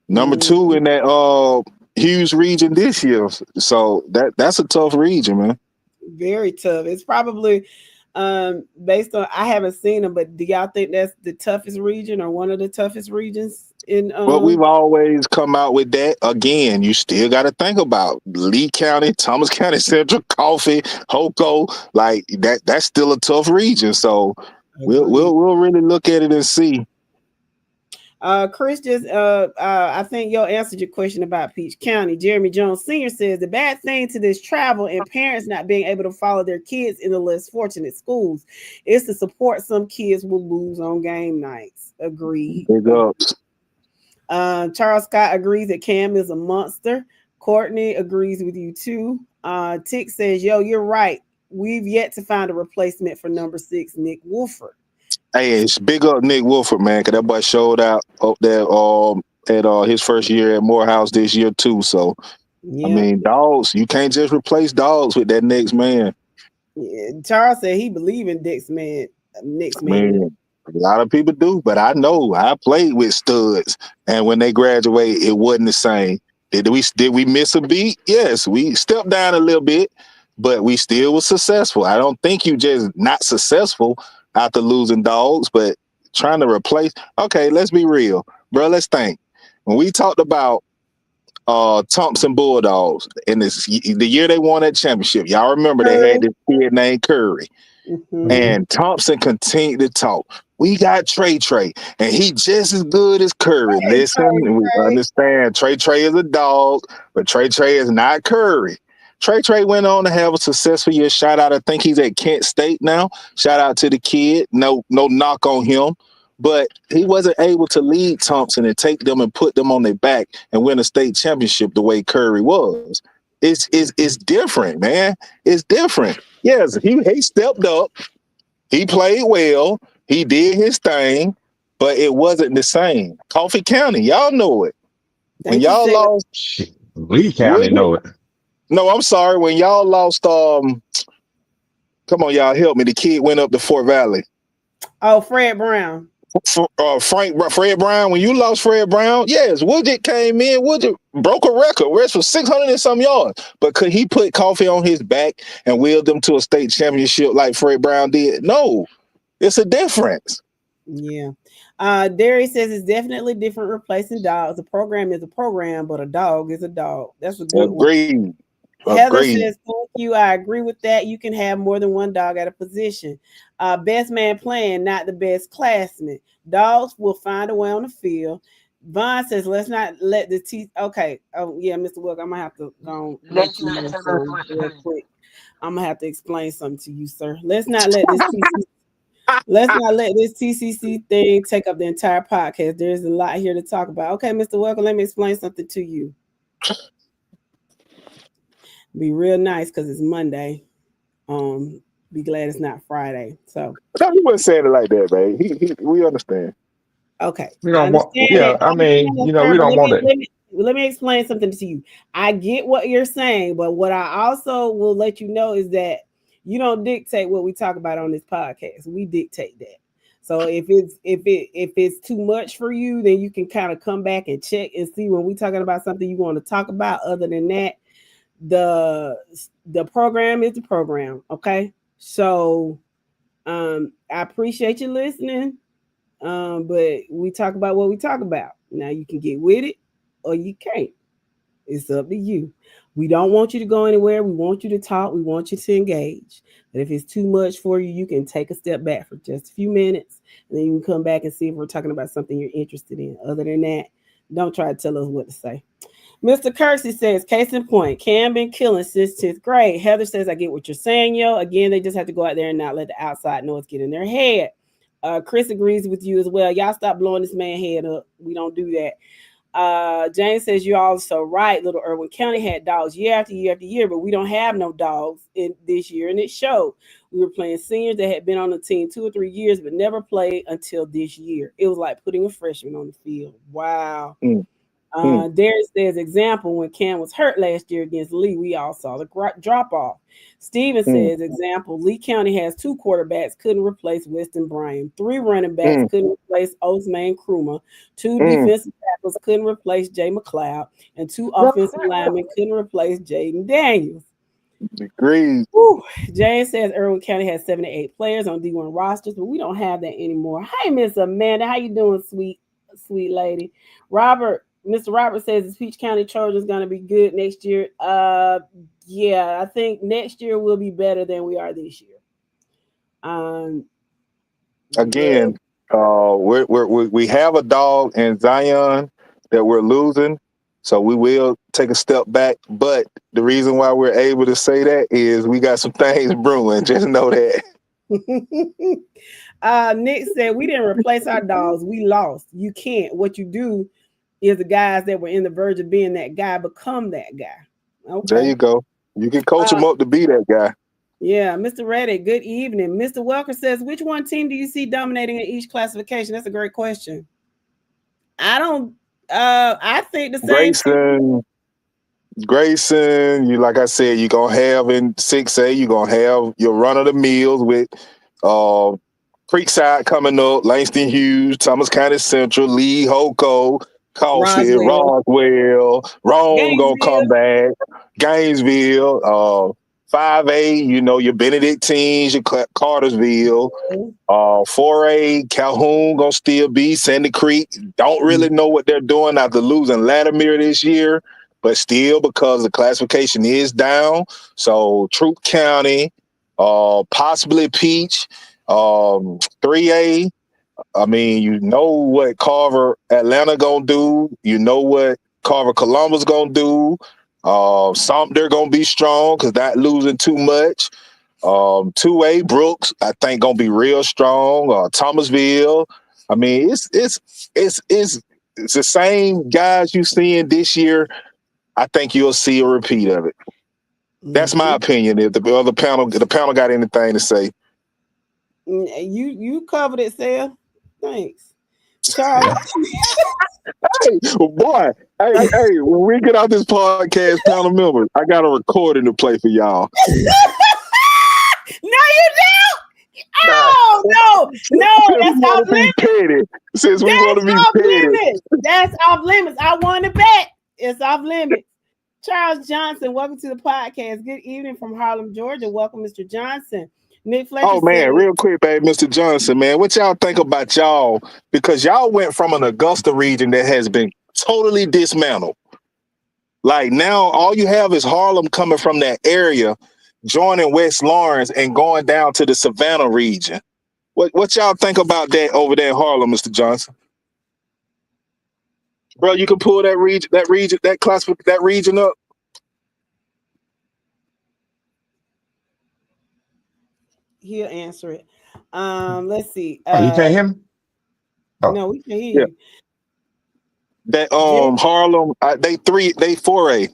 Number two in that Hughes region this year. So that's a tough region, man. Very tough. It's probably based on, I haven't seen them, but do y'all think that's the toughest region or one of the toughest regions in Well, we've always come out with that. Again, you still got to think about Lee County, Thomas County Central, Coffee, Hoco. Like that's still a tough region. So we'll really look at it and see. Chris just I think you answered your question about Peach County. Jeremy Jones Sr. says the bad thing to this travel and parents not being able to follow their kids in the less fortunate schools is the support some kids will lose on game nights. Agreed. Big ups. Charles Scott agrees that Cam is a monster. Courtney agrees with you too. Tick says, yo, you're right. We've yet to find a replacement for number 6, Nick Wolford. Hey, it's big up Nick Wolford, man, because that boy showed out up there at his first year at Morehouse this year too. So, yeah. I mean, dogs, you can't just replace dogs with that next man. Yeah, Charles said he believe in next man. A lot of people do, but I know I played with studs, and when they graduate, it wasn't the same. Did we miss a beat? Yes, we stepped down a little bit, but we still was successful. I don't think you just not successful after losing dogs, but trying to replace. Okay, let's be real, bro. Let's think. When we talked about Thompson Bulldogs in the year they won that championship, y'all remember they had this kid named Curry. Mm-hmm. And Thompson continued to talk. We got Trey, and he just as good as Curry. Hey, listen, we understand Trey is a dog, but Trey is not Curry. Trey went on to have a successful year. Shout out, I think he's at Kent State now. Shout out to the kid. No knock on him. But he wasn't able to lead Thompson and take them and put them on their back and win a state championship the way Curry was. It's different, man. It's different. Yes, he stepped up. He played well. He did his thing, but it wasn't the same. Coffee County, y'all know it. When y'all lost, Lee County know it. No, I'm sorry. When y'all lost, come on, y'all help me. The kid went up to Fort Valley. Oh, Fred Brown. Fred Brown. When you lost Fred Brown, yes, Woodgett came in. Woodgett broke a record, rest for 600 and some yards. But could he put Coffee on his back and wheel them to a state championship like Fred Brown did? No, it's a difference. Yeah. Derry says it's definitely different replacing dogs. A program is a program, but a dog is a dog. That's a good one. Heather says, thank you. I agree with that. You can have more than one dog at a position. Best man playing, not the best classman. Dogs will find a way on the field. Vaughn says, let's not let the teeth. Okay. Oh, yeah, Mr. Wilk, I'm going to have to go let you know real quick. I'm going to have to explain something to you, sir. Let's not let this TCC thing take up the entire podcast. There's a lot here to talk about. Okay, Mr. Welcome, let me explain something to you. Be real nice because it's Monday. Be glad it's not Friday. So no, he wasn't saying it like that, man. We understand. Okay. We don't want. Yeah, I mean, we don't want it. Let me explain something to you. I get what you're saying, but what I also will let you know is that you don't dictate what we talk about on this podcast. We dictate that. So if it's too much for you, then you can kind of come back and check and see when we're talking about something you want to talk about. Other than that, the program is the program. Okay. So I appreciate you listening. But we talk about what we talk about. Now you can get with it or you can't. It's up to you. We don't want you to go anywhere. We want you to talk. We want you to engage. But if it's too much for you, you can take a step back for just a few minutes. And then you can come back and see if we're talking about something you're interested in. Other than that, don't try to tell us what to say. Mr. Kersey says, case in point, Cam been killing since 10th grade. Heather says, I get what you're saying, yo. Again, they just have to go out there and not let the outside noise get in their head. Chris agrees with you as well. Y'all stop blowing this man head up. We don't do that. James says you're also right. Little Irwin County had dogs year after year after year, but we don't have no dogs in this year, and it showed. We were playing seniors that had been on the team 2 or 3 years, but never played until this year. It was like putting a freshman on the field. Wow. Darius says, example, when Cam was hurt last year against Lee, we all saw the drop off. Steven says, example, Lee County has 2 quarterbacks, couldn't replace Weston Bryan. 3 running backs, couldn't replace Osman Krumah. 2 defensive tackles, couldn't replace Jay McLeod. And 2 offensive linemen, couldn't replace Jaden Daniels. Agreed. James says Irwin County has 7 to 8 players on D1 rosters, but we don't have that anymore. Hey, Miss Amanda, how you doing, sweet lady? Mr. Robert says the Peach County Trojans going to be good next year. Yeah, I think next year will be better than we are this year. Again, we have a dog in Zion that we're losing, so we will take a step back. But the reason why we're able to say that is we got some things brewing. Just know that. Nick said we didn't replace our dogs. We lost. You can't. What you do is the guys that were in the verge of being that guy become that guy. Okay. There you go. You can coach them up to be that guy. Yeah, Mr. Reddick, good evening. Mr. Welker says, which one team do you see dominating in each classification? That's a great question. I think the same. Grayson, you like I said, you're gonna have in 6A, you're gonna have your run of the mills with Creekside coming up, Langston Hughes, Thomas County Central, Lee, Hoco, Caulfield, Roswell, Rome gonna come back, Gainesville, 5A, you know, your Benedictines, your Cartersville, 4A, Calhoun gonna still be, Sandy Creek. Don't really know what they're doing after losing Latimer this year, but still because the classification is down. So Troup County, possibly Peach, 3A. I mean, you know what Carver Atlanta gonna do. You know what Carver Columbus gonna do. They're gonna be strong because not losing too much. 2A Brooks, I think gonna be real strong. Thomasville. I mean, it's the same guys you seeing this year. I think you'll see a repeat of it. That's my opinion. If the panel got anything to say, you covered it, Sam. Thanks, Charlie. Hey, boy. Hey, when we get out this podcast, panel members, I got a recording to play for y'all. No, you don't. Oh, no, that's off limits. Since we want to be petty. That's off limits. I won the bet. It's off limits. Charles Johnson, welcome to the podcast. Good evening from Harlem, Georgia. Welcome, Mr. Johnson. Nick Fletcher. Oh, man, real quick, babe, Mr. Johnson, man, what y'all think about y'all? Because y'all went from an Augusta region that has been totally dismantled. Like now, all you have is Harlem coming from that area, joining West Lawrence and going down to the Savannah region. What y'all think about that over there in Harlem, Mr. Johnson? Bro, you can pull that region up. He'll answer it. Let's see. You can't hear me? No, we can hear you. That Harlem, they 4A.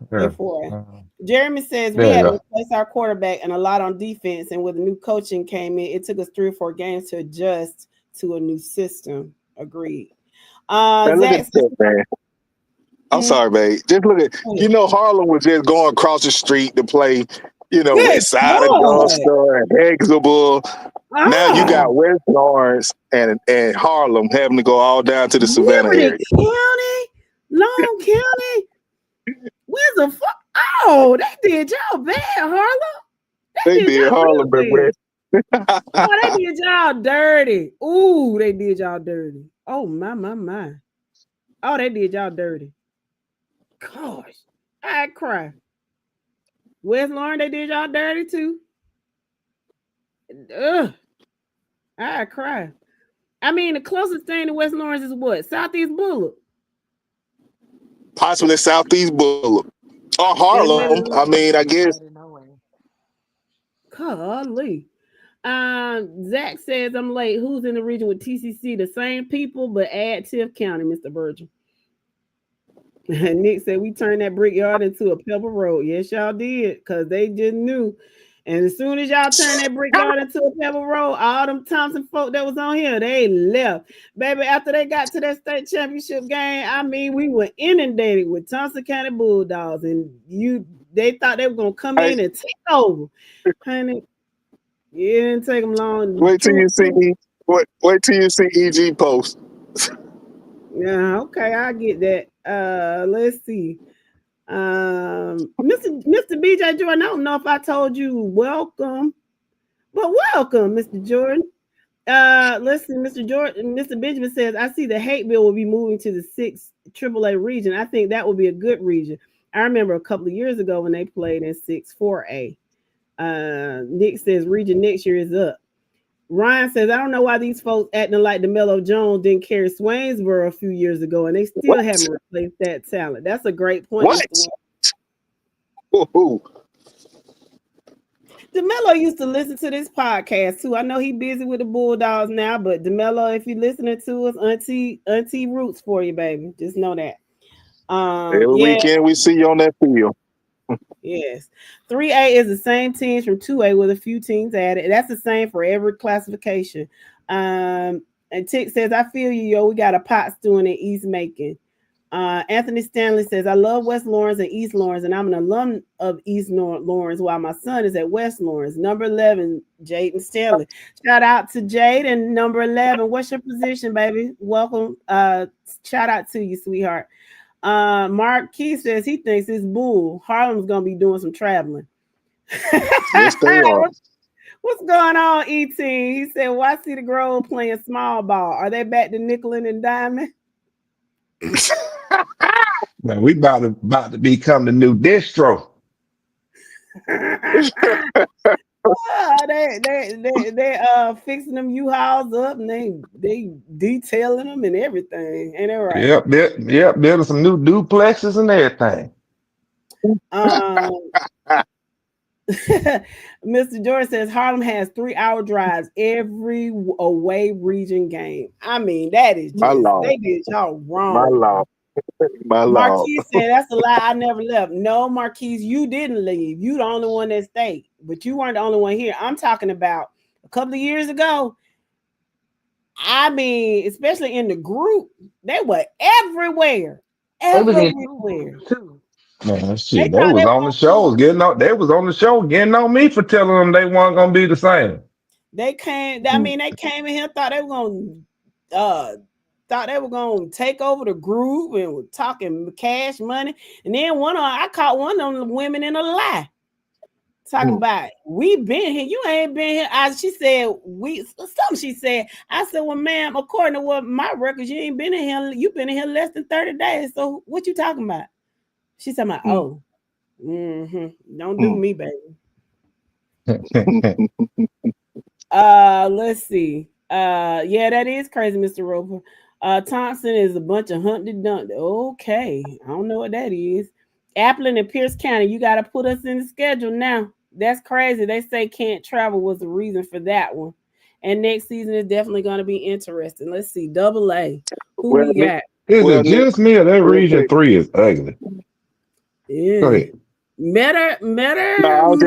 They're 4A. Jeremy says we had to replace our quarterback and a lot on defense, and with the new coaching came in, it took us 3 or 4 games to adjust to a new system. Agreed. Man, look at that, man. I'm sorry, babe. Just look at, Harlem was just going across the street to play, West Side of Augusta and Exable. Now you got West Lawrence and Harlem having to go all down to the Savannah area. County, Long County. Where's the fuck? Oh, they did y'all bad, Harlem. They did Harlem, but West. Oh, they did y'all dirty. Ooh, they did y'all dirty. Oh, my. Oh, they did y'all dirty. Gosh, I'd cry. West Lawrence, they did y'all dirty too. Ugh, I'd cry. I mean, the closest thing to West Lawrence is what? Southeast Bullock. Possibly Southeast Bullock. Or Harlem. I mean, I guess. Golly. Zach says I'm late. Who's in the region with TCC? The same people, but add Tiff County, Mr. Virgil. Nick said we turned that brickyard into a pebble road. Yes, y'all did, because they just knew. And as soon as y'all turned that brickyard into a pebble road, all them Thompson folk that was on here, they left. Baby, after they got to that state championship game, I mean, we were inundated with Thompson County Bulldogs, and they thought they were gonna come in and take over. Honey, it didn't take them long. Wait till you see EG post. Yeah, okay, I get that. Let's see. Mr. BJ Jordan, I don't know if I told you welcome, but welcome, Mr. Jordan. Listen, Mr. Jordan, Mr. Benjamin says, I see the Hateville will be moving to the 6th AAA region. I think that will be a good region. I remember a couple of years ago when they played in 6 4A. Nick says region next year is up. Ryan says, I don't know why these folks acting like DeMello Jones didn't carry Swainsboro a few years ago, and they still haven't replaced that talent. That's a great point. DeMello used to listen to this podcast too. I know he's busy with the Bulldogs now, but DeMello, if you're listening to us, Auntie roots for you, baby. Just know that. Every weekend we see you on that field. Yes. 3A is the same teams from 2A with a few teams added. That's the same for every classification. And Tick says, I feel you, yo. We got a pot stewing in East Macon. Anthony Stanley says, I love West Lawrence and East Lawrence, and I'm an alum of East Lawrence while my son is at West Lawrence. Number 11, Jaden Stanley. Shout out to Jade and number 11. What's your position, baby? Welcome. Shout out to you, sweetheart. Mark Key says he thinks it's bull. Harlem's gonna be doing some traveling. Yes, they are. What's going on, E-Team? He said, why see the Grove playing small ball? Are they back to nickel and diamond? Man, we about to become the new distro. They fixing them U-Hauls up, and they detailing them and everything. Ain't that right? Yep, building some new duplexes and everything. Mr. George says Harlem has 3-hour drives every away region game. I mean, that is just they did y'all wrong. Marquise said that's a lie. I never left. No, Marquise, you didn't leave. You the only one that stayed, but you weren't the only one here. I'm talking about a couple of years ago. I mean, especially in the group, they were everywhere. Everywhere. Man, shit, they was on the shows getting on. They was on the show getting on me for telling them they weren't gonna be the same. They came. I mean, they came in here thought they were gonna take over the group and were talking cash money. And then I caught one of them women in a lie, talking about we been here. You ain't been here. She said She said. I said, well, ma'am, according to what my records, you ain't been in here. You've been in here less than 30 days. So what you talking about? She's talking about, don't do me, baby. Let's see. Yeah, that is crazy, Mr. Roper. Thompson is a bunch of Humpty Dumpty. Okay, I don't know what that is. Appleton and Pierce County, you got to put us in the schedule now. That's crazy. They say can't travel was the reason for that one. And next season is definitely going to be interesting. Let's see. AA. Who we got? Is it just me or that region 3 is ugly? Yeah. Go ahead. Matter. No, I was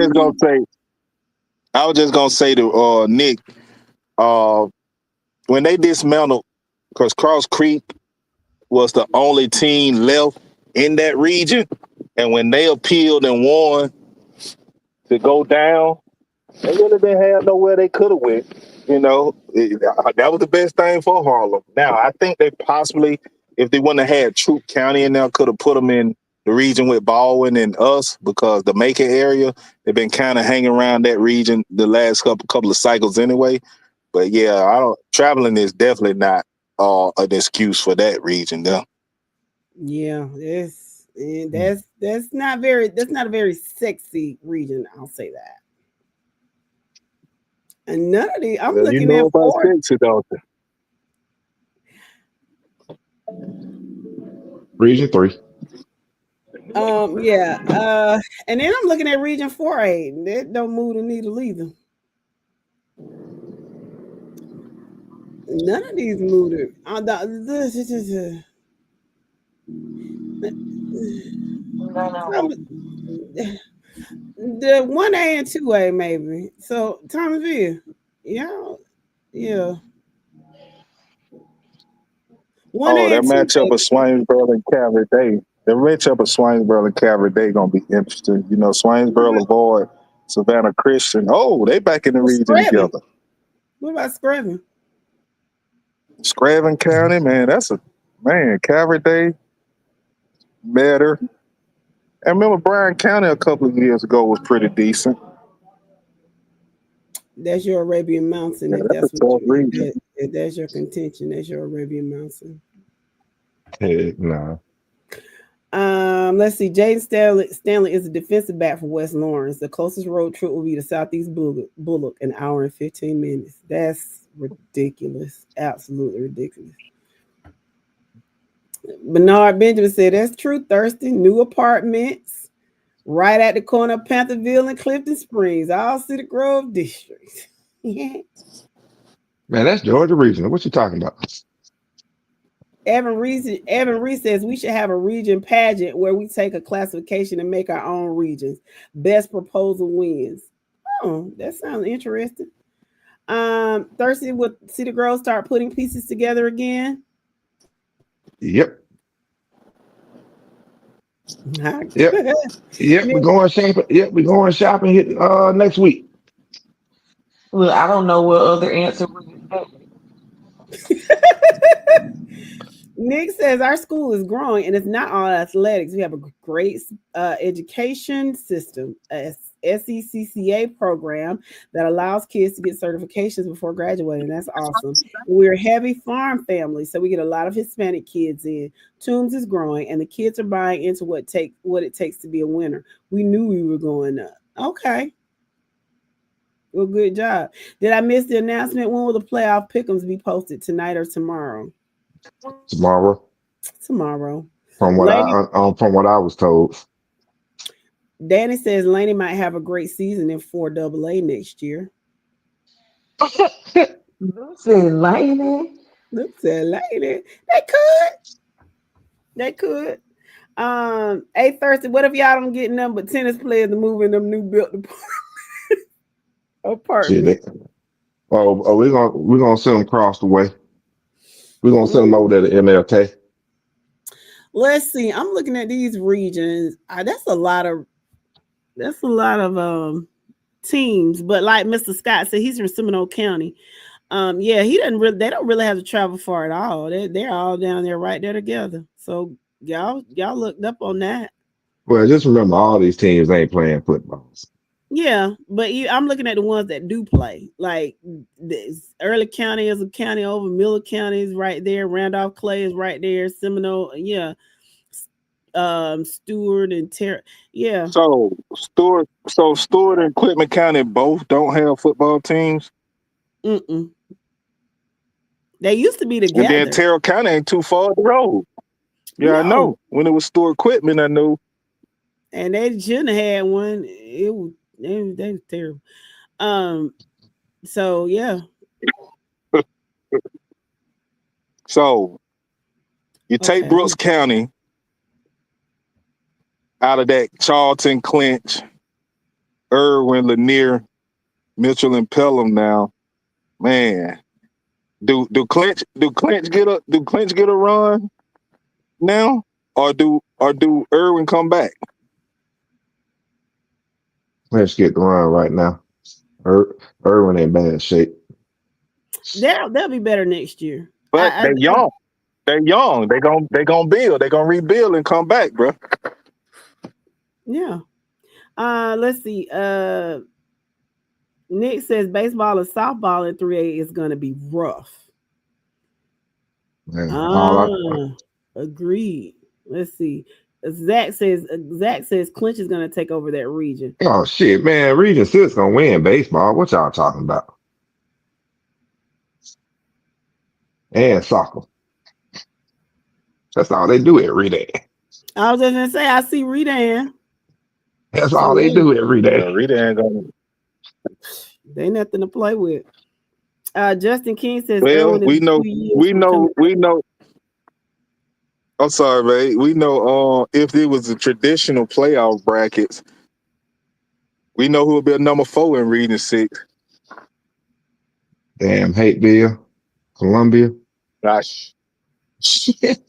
just gonna say to Nick, when they dismantled, because Cross Creek was the only team left in that region, and when they appealed and won to go down, they really didn't have nowhere they could have went. You know, that was the best thing for Harlem. Now, I think they possibly, if they wouldn't have had Troup County in there, could have put them in the region with Baldwin and us, because the Macon area, they've been kind of hanging around that region the last couple of cycles anyway. But yeah, traveling is definitely not an excuse for that region though. Yeah, that's not a very sexy region. I'll say that. And none of the I'm looking at sexy, don't you? Region 3. And then I'm looking at region 4A. That don't move the needle either. None of these moved. No. The 1A and 2A maybe. So Thomasville. Yeah. 1A Oh, that and 2 matchup of Swainsboro and Calvert Day. The matchup of Swainsboro and Calvert Day gonna be interesting. You know, Swainsboro avoid Savannah Christian. Oh, they back in the region Screven. together. What about Screven? Scraven County, man, Calvert Day better. I remember Bryan County a couple of years ago was pretty decent. That's your Arabian Mountain. Yeah, If that's that's a what tough you region. if that's your contention, that's your Arabian Mountain. Heck nah. Let's see. Jaden Stanley is a defensive back for West Lawrence. The closest road trip will be to Southeast Bullock, an hour and 15 minutes. That's ridiculous. Absolutely ridiculous. Bernard Benjamin said, that's true, Thurston. New apartments right at the corner of Pantherville and Clifton Springs, all City Grove districts. Man, that's Georgia regional. What you talking about? Evan Reese says we should have a region pageant where we take a classification and make our own regions. Best proposal wins. Oh, that sounds interesting. Thursday, will City Grove start putting pieces together again? Yep. Yep. Yep. We're going shopping. Yep, we're going shopping next week. Well, I don't know what other answer was expected. Nick says our school is growing and it's not all athletics. We have a great education system, a SECCA program that allows kids to get certifications before graduating. That's awesome. We're a heavy farm family, so we get a lot of Hispanic kids in. Toombs is growing, and the kids are buying into what it takes to be a winner. We knew we were going up. Okay. Well, good job. Did I miss the announcement? When will the playoff pick'ems be posted, tonight or tomorrow? Tomorrow. From what I was told. Danny says Laney might have a great season in 4AA next year. Laney. They could. Hey Thursday, what if y'all don't get nothing but tennis players to move in them new built apartments? We're gonna send them across the way. We're gonna send them over there to MLK. Let's see. I'm looking at these regions. That's a lot of teams. But like Mr. Scott said, he's from Seminole County. Yeah, they don't really have to travel far at all. They're all down there right there together. So y'all looked up on that. Well, just remember all these teams ain't playing football. Yeah, but I'm looking at the ones that do play. Like Early County is a county over. Miller County is right there. Randolph Clay is right there. Seminole, yeah. Stewart and Terra. Yeah. So Stewart and Quitman County both don't have football teams. Mm-mm. They used to be together. And then Terrell County ain't too far the road. Yeah, no. I know. When it was Stewart Quitman, I knew. And they shouldn't have had one. They was terrible. So yeah. So you take Brooks County out of that Charlton, Clinch, Irwin, Lanier, Mitchell, and Pelham now. Man. Do Clinch get a run now? Or do Irwin come back? Let's get the run right now. Irwin ain't bad shape. They'll be better next year. But they're young. They're young. They're gonna build. They're gonna rebuild and come back, bro. Yeah. Let's see. Nick says baseball and softball in 3A is gonna be rough. Agreed. Let's see. Zach says Clinch is gonna take over that region. Oh shit, man! Region 6 gonna win baseball. What y'all talking about? And soccer. That's all they do every day. I was just gonna say I see Redan. That's all they do every day. Yeah, Redan gonna. They nothing to play with. Justin King says Well, Irwin is we know, 2 years we from know, coming. we know. I'm sorry, man. We know if it was the traditional playoff brackets, we know who will be a number 4 in Region 6. Damn, hate Bill, Columbia. Gosh.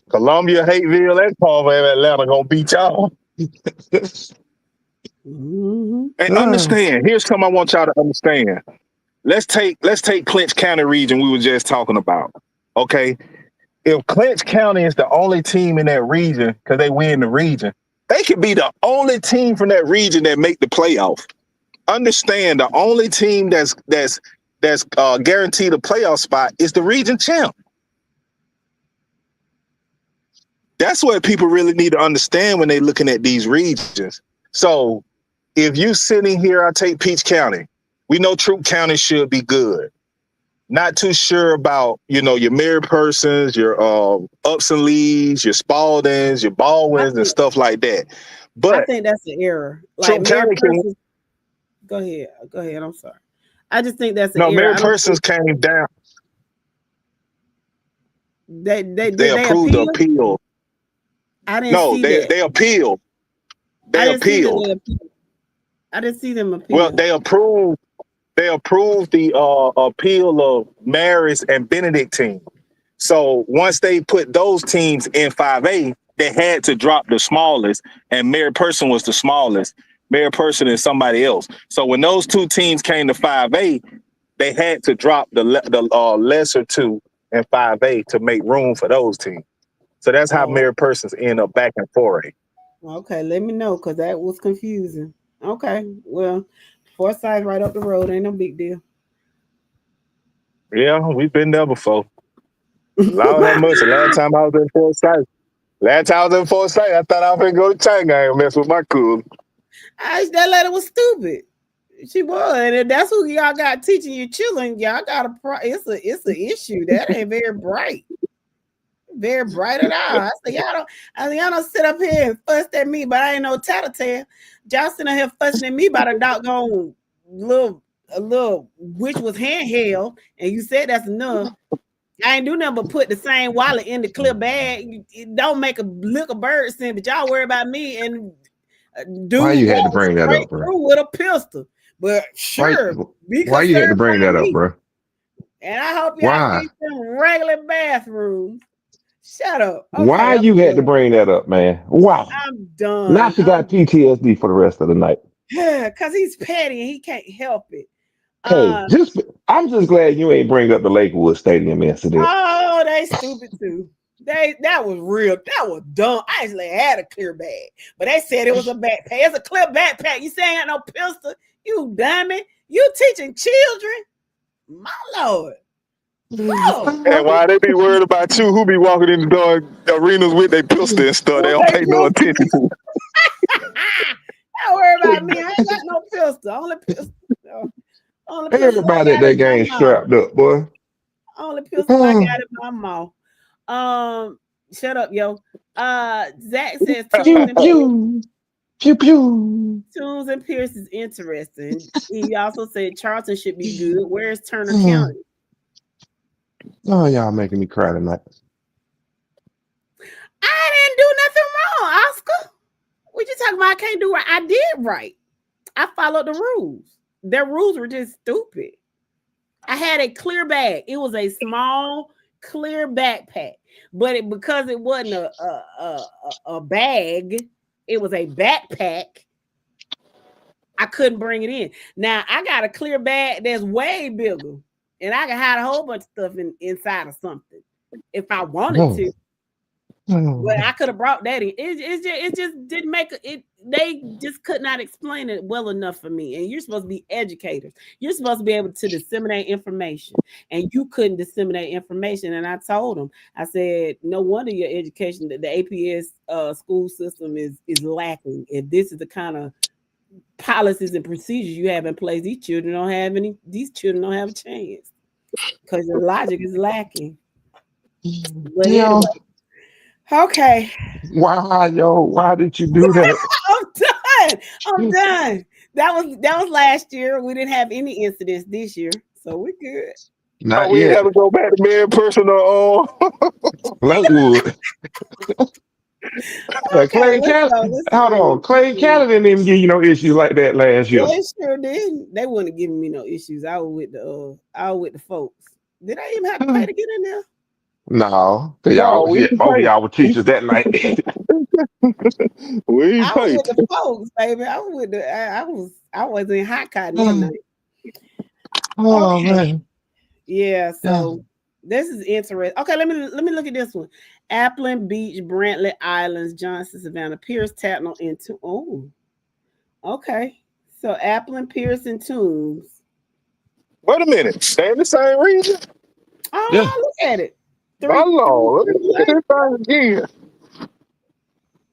Columbia, Hateville, and Palmer and Atlanta gonna beat y'all. Mm-hmm. And understand, here's something I want y'all to understand. Let's take Clinch County region we were just talking about. Okay. If Clinch County is the only team in that region, because they win the region, they could be the only team from that region that make the playoff. Understand, the only team that's guaranteed a playoff spot is the region champ. That's what people really need to understand when they're looking at these regions. So if you sitting here, I take Peach County. We know Troup County should be good. Not too sure about, your Mary Persons, your Ups and Lees, your Spaldings, your Baldwins, and stuff like that. I But think that's an error. Like Troup Mary County can, Persons. Go ahead. I'm sorry. I just think that's an no, error. Mary I don't Persons think came down. they They approved the appeal. I didn't No, see they that. appealed. I They didn't see that appealed. they appealed. I didn't see them appeal. Well, they approved the appeal of Maris and Benedictine. So once they put those teams in 5A, they had to drop the smallest, and Mary Person was the smallest. Mary Person and somebody else. So when those two teams came to 5A, they had to drop the lesser two in 5A to make room for those teams. So that's how Mary Persons end up back in 4A. Okay, let me know, because that was confusing. Okay, well, Forsyth right up the road, ain't no big deal. Yeah, we've been there before. Lord have mercy. Last time I was in Forsyth, I thought I was going to go to China and mess with my cool. That lady was stupid. She was, and that's who y'all got teaching your children. Y'all got it's an issue. That ain't very bright. Very bright at all. I said, y'all don't sit up here and fuss at me, but I ain't no tattletale. Y'all sitting here fussing at me about a doggone little which was handheld, and you said that's enough. I ain't do nothing but put the same wallet in the clear bag. It don't make a lick of bird scent, but y'all worry about me and dude. Why you had to bring that up, bro? With a pistol, but sure. Why you had to bring that up, bro? And I hope y'all keep them regular bathrooms. Shut up. Okay, why you had to bring that up, man? Wow. I'm done. Now she got PTSD for the rest of the night. Yeah, because he's petty and he can't help it. Hey, I'm just glad you ain't bring up the Lakewood Stadium incident. Oh, they stupid too. That was real. That was dumb. I actually had a clear bag, but they said it was a backpack. It's a clear backpack. You saying ain't no pistol? You dummy. You teaching children? My Lord. Oh. And why they be worried about you, who be walking in the door arenas with their pistol and stuff, they don't pay no attention to. Don't worry about me. I ain't got no pistol. Only pistol. Everybody at that game strapped up, boy. Only pistol I got in my mouth. Shut up, yo. Zach says pew pew. Tunes and Pierce is interesting. He also said Charleston should be good. Where's Turner County? Oh, y'all making me cry tonight. I didn't do nothing wrong, Oscar. What you talking about? I can't do right. I did right. I followed the rules. Their rules were just stupid. I had a clear bag. It was a small, clear backpack, but because it wasn't a bag, it was a backpack. I couldn't bring it in. Now I got a clear bag that's way bigger, and I can hide a whole bunch of stuff inside of something if I wanted to. Well, I could have brought that in. It just didn't make it. They just could not explain it well enough for me. And you're supposed to be educators. You're supposed to be able to disseminate information, and you couldn't disseminate information. And I told them, I said, no wonder your education, the APS school system is lacking. If this is the kind of policies and procedures you have in place, these children don't have a chance because your logic is lacking. But anyway. Okay. Why did you do that? I'm done. That was last year. We didn't have any incidents this year, so we're good. Not we ain't yet. have to go back to being personal. Lakewood. Yeah, Okay, Clay let's go. Cannon. Let's Hold on. see. Clay Cannon didn't even give you no issue like that last year. They sure didn't. They wouldn't have given me no issues. I was with the folks. Did I even have to pay to get in there? No, cause y'all No, was we here. ain't Both of pay. y'all were teachers that night. We I ain't was paid. with the folks, baby. I was with the. I was in hot cotton that night. Oh Okay. man. Yeah. Yeah. So this is interesting. Okay, let me look at this one. Appleton Beach, Brantley Islands, Johnson, Savannah, Pierce, Tatnall, and oh, okay. So Appleton, Pierce, and Toombs. Wait a minute. Stay in the same region? Yeah. Oh, look at it. My Lord. Let me look at Three. this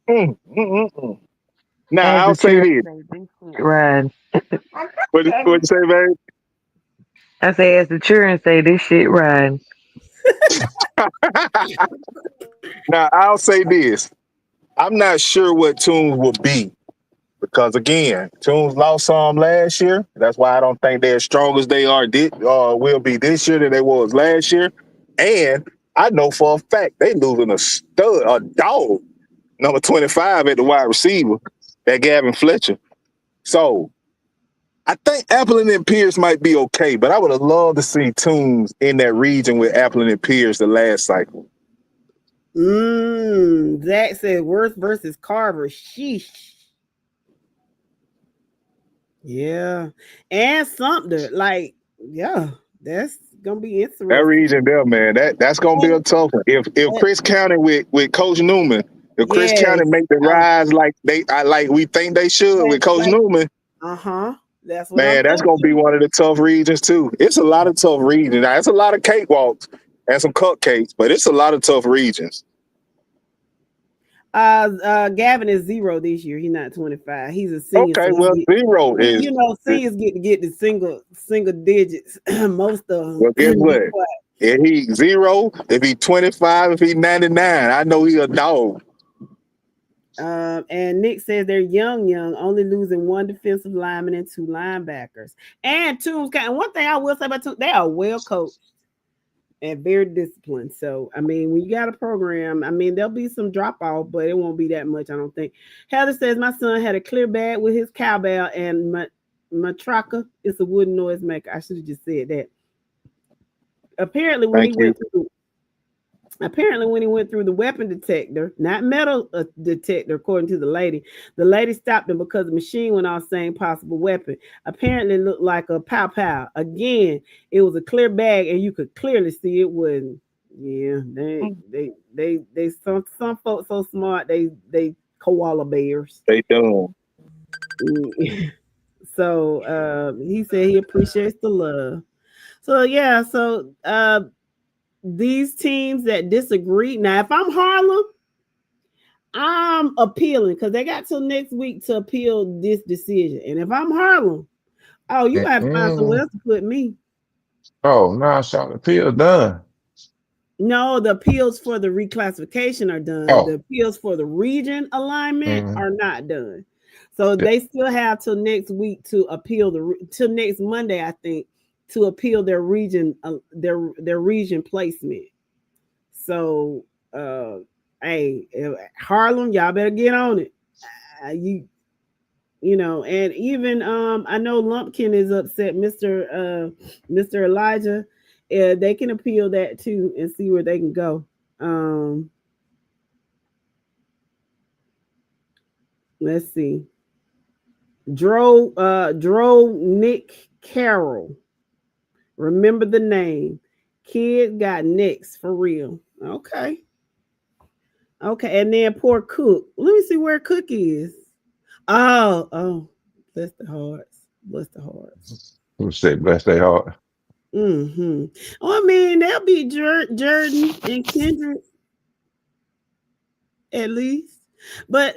thing again. Now, As I'll the say children this. say, this shit riding. What you say, babe? I say, as the children say, this shit riding. Now, I'll say this. I'm not sure what Tunes will be because, again, Tunes lost some last year. That's why I don't think they're as strong as they will be this year than they was last year. And I know for a fact they losing a dog, number 25 at the wide receiver, that Gavin Fletcher. So I think Appleton and Pierce might be okay, but I would have loved to see Tunes in that region with Appleton and Pierce the last cycle. Zach said Worth versus Carver. Sheesh. Yeah. And Sumter. Like, yeah, that's gonna be That interesting. region there, man, that's gonna be a And, tough one. If Chris County with Coach Newman, if Chris yes. County make the rise like we think they should with Coach Newman, Uh-huh. That's what I'm man, that's gonna be thinking. one of the tough regions too. It's a lot of tough regions. Now, it's a lot of cakewalks and some cupcakes, but it's a lot of tough regions. Gavin is 0 this year. He's not 25. He's a senior. Okay, So well, zero is. seniors get the single digits. Most of Well, guess them. what? If he 0, if he 25, if he 99, I know he a dog. And Nick says they're young, only losing one defensive lineman and 2 linebackers. And Toombs got, and one thing I will say about Toombs, they are well coached and very disciplined. So, I mean, when you got a program, I mean, there'll be some drop off, but it won't be that much, I don't think. Heather says my son had a clear bag with his cowbell and matraca. It's a wooden noise maker. I should have just said that. Apparently, when he went through the weapon detector, not metal detector, according to the lady stopped him because the machine went off saying possible weapon. Apparently, it looked like a pow. Again, it was a clear bag, and you could clearly see it wasn't. Yeah, they some folks so smart they koala bears. They don't. So he said he appreciates the love. So yeah, these teams that disagree. Now, if I'm Harlem, I'm appealing because they got till next week to appeal this decision. And if I'm Harlem, oh, you have to find somewhere else to put me. Oh, no, shot the appeal done. No, the appeals for the reclassification are done. Oh. The appeals for the region alignment are not done. So they still have till next week to appeal till next Monday, I think, to appeal their region region placement. So hey, Harlem, y'all better get on it. You know, and even I know Lumpkin is upset, Mr. Elijah. They can appeal that too and see where they can go. Let's see. Dro Nick Carroll. Remember the name. Kid got next for real. Okay. Okay, and then poor Cook. Let me see where Cook is. Oh, bless the hearts. Bless the hearts. Who said bless their heart? Well, I mean, they'll be Jordan and Kendrick at least. But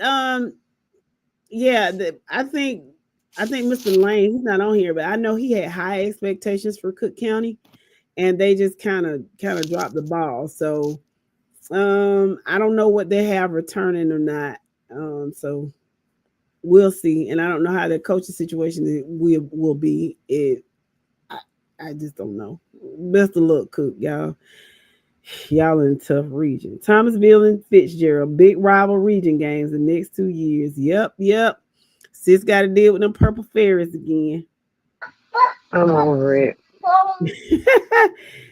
yeah, I think Mr. Lane, he's not on here, but I know he had high expectations for Cook County, and they just kind of dropped the ball. So I don't know what they have returning or not. So we'll see. And I don't know how the coaching situation will be. I just don't know. Best of luck, Cook, y'all. Y'all in a tough region. Thomasville and Fitzgerald, big rival region games the next 2 years. Yep, yep. Sis got to deal with them purple fairies again. I'm over it.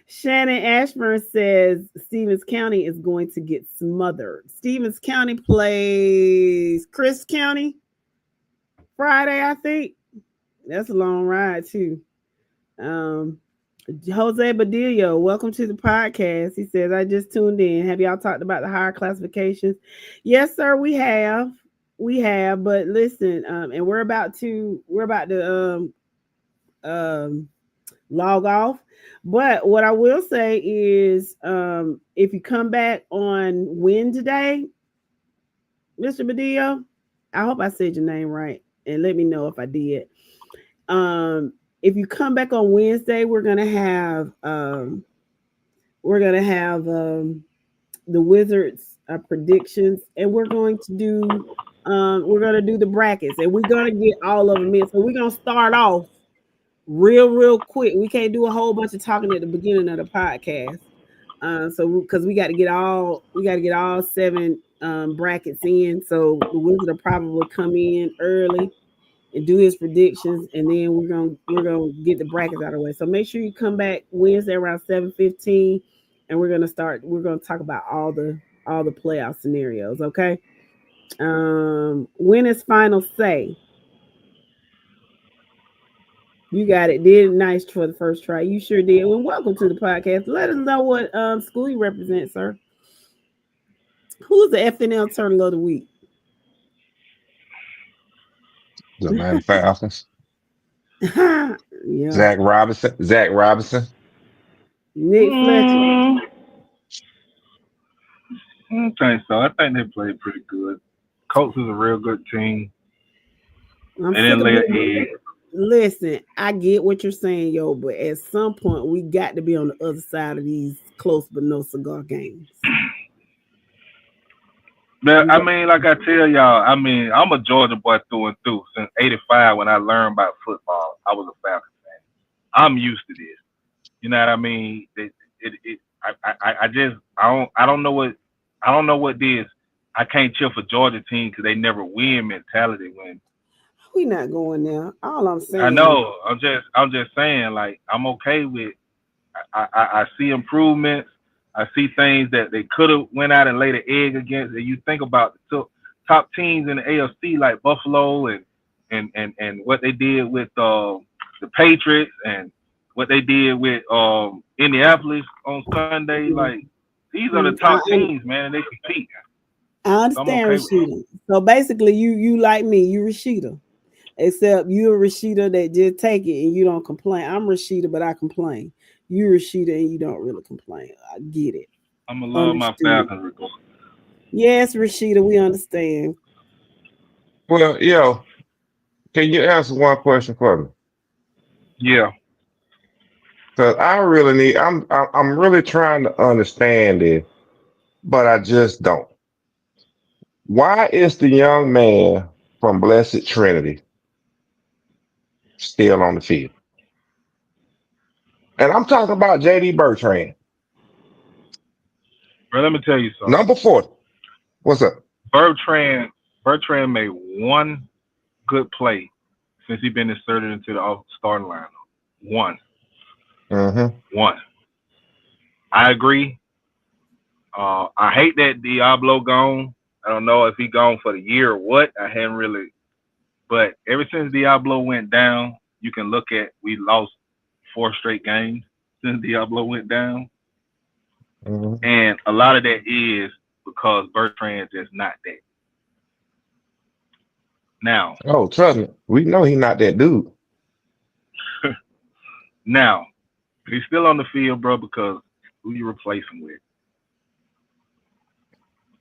Shannon Ashburn says Stevens County is going to get smothered. Stevens County plays Chris County Friday, I think. That's a long ride too. Um, Jose Badillo, welcome to the podcast. He says, I just tuned in. Have y'all talked about the higher classifications? Yes, sir, we have. We have, but listen, and we're about to log off. But what I will say is, if you come back on Wednesday, Mr. Badillo, I hope I said your name right, and let me know if I did. If you come back on Wednesday, we're gonna have the Wizards predictions, and we're gonna do the brackets, and we're gonna get all of them in. So we're gonna start off real quick. We can't do a whole bunch of talking at the beginning of the podcast. So because we got to get all seven brackets in. So the Wizard will probably come in early and do his predictions, and then we're gonna get the brackets out of the way. So make sure you come back Wednesday around 7:15, and we're gonna talk about all the playoff scenarios. Okay. When is final say? You got it. Did nice for the first try. You sure did. Well, welcome to the podcast. Let us know what school you represent, sir. Who's the FNL Turtle of the Week? The Atlanta Falcons. Yeah. Zach Robinson. Zach Robinson. Nick Fletcher. I don't think so. I think they played pretty good. Colts is a real good team. I'm They sick didn't of lay an being. egg. Listen, I get what you're saying, yo, but at some point we got to be on the other side of these close but no cigar games. I mean, like I tell y'all, I mean, I'm a Georgia boy through and through. Since '85, when I learned about football, I was a Falcons fan. I'm used to this. You know what I mean? I don't know what this. I can't cheer for Georgia team because they never win mentality. When We not going there. All I'm saying. I know, I'm just saying, like I'm okay with. I see improvements. I see things that they could have went out and laid an egg against. And you think about the top teams in the AFC like Buffalo and what they did with the Patriots and what they did with Indianapolis on Sunday. Like these are the top teams, man, and they compete. I understand, So Rashida. So basically, you like me, you Rashida. Except you're Rashida that just take it and you don't complain. I'm Rashida, but I complain. You Rashida and you don't really complain. I get it. I'm gonna love my Falcons regardless. Yes, Rashida, we understand. Well, yo, can you answer one question for me? Yeah. Because I really need. I'm really trying to understand it, but I just don't. Why is the young man from Blessed Trinity still on the field? And I'm talking about JD Bertrand, Bro, let me tell you something. number 40. What's up? Bertrand made one good play since he's been inserted into the starting lineup. One. One. I agree. I hate that Diablo gone. I don't know if he gone for the year or what. I hadn't really. But ever since Diablo went down, you can look at we lost 4 straight games since Diablo went down. And a lot of that is because Bertrand is not that. Now. Oh, trust me. We know he's not that dude. Now, he's still on the field, bro, because who you replace him with?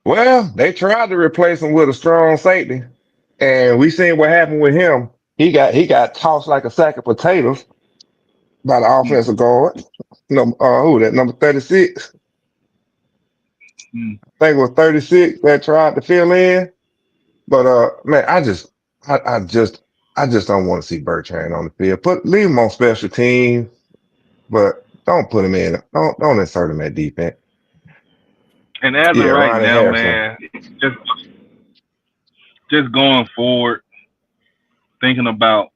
Well, they tried to replace him with a strong safety, and we seen what happened with him. He got tossed like a sack of potatoes by the offensive guard. Who that number 36? I think it was 36 that tried to fill in. But man, I just don't want to see Bertrand on the field. Leave him on special teams. but don't put him in. Don't insert him at defense. And as of Yeah, right Ronnie now, Harrison. man, just going forward, thinking about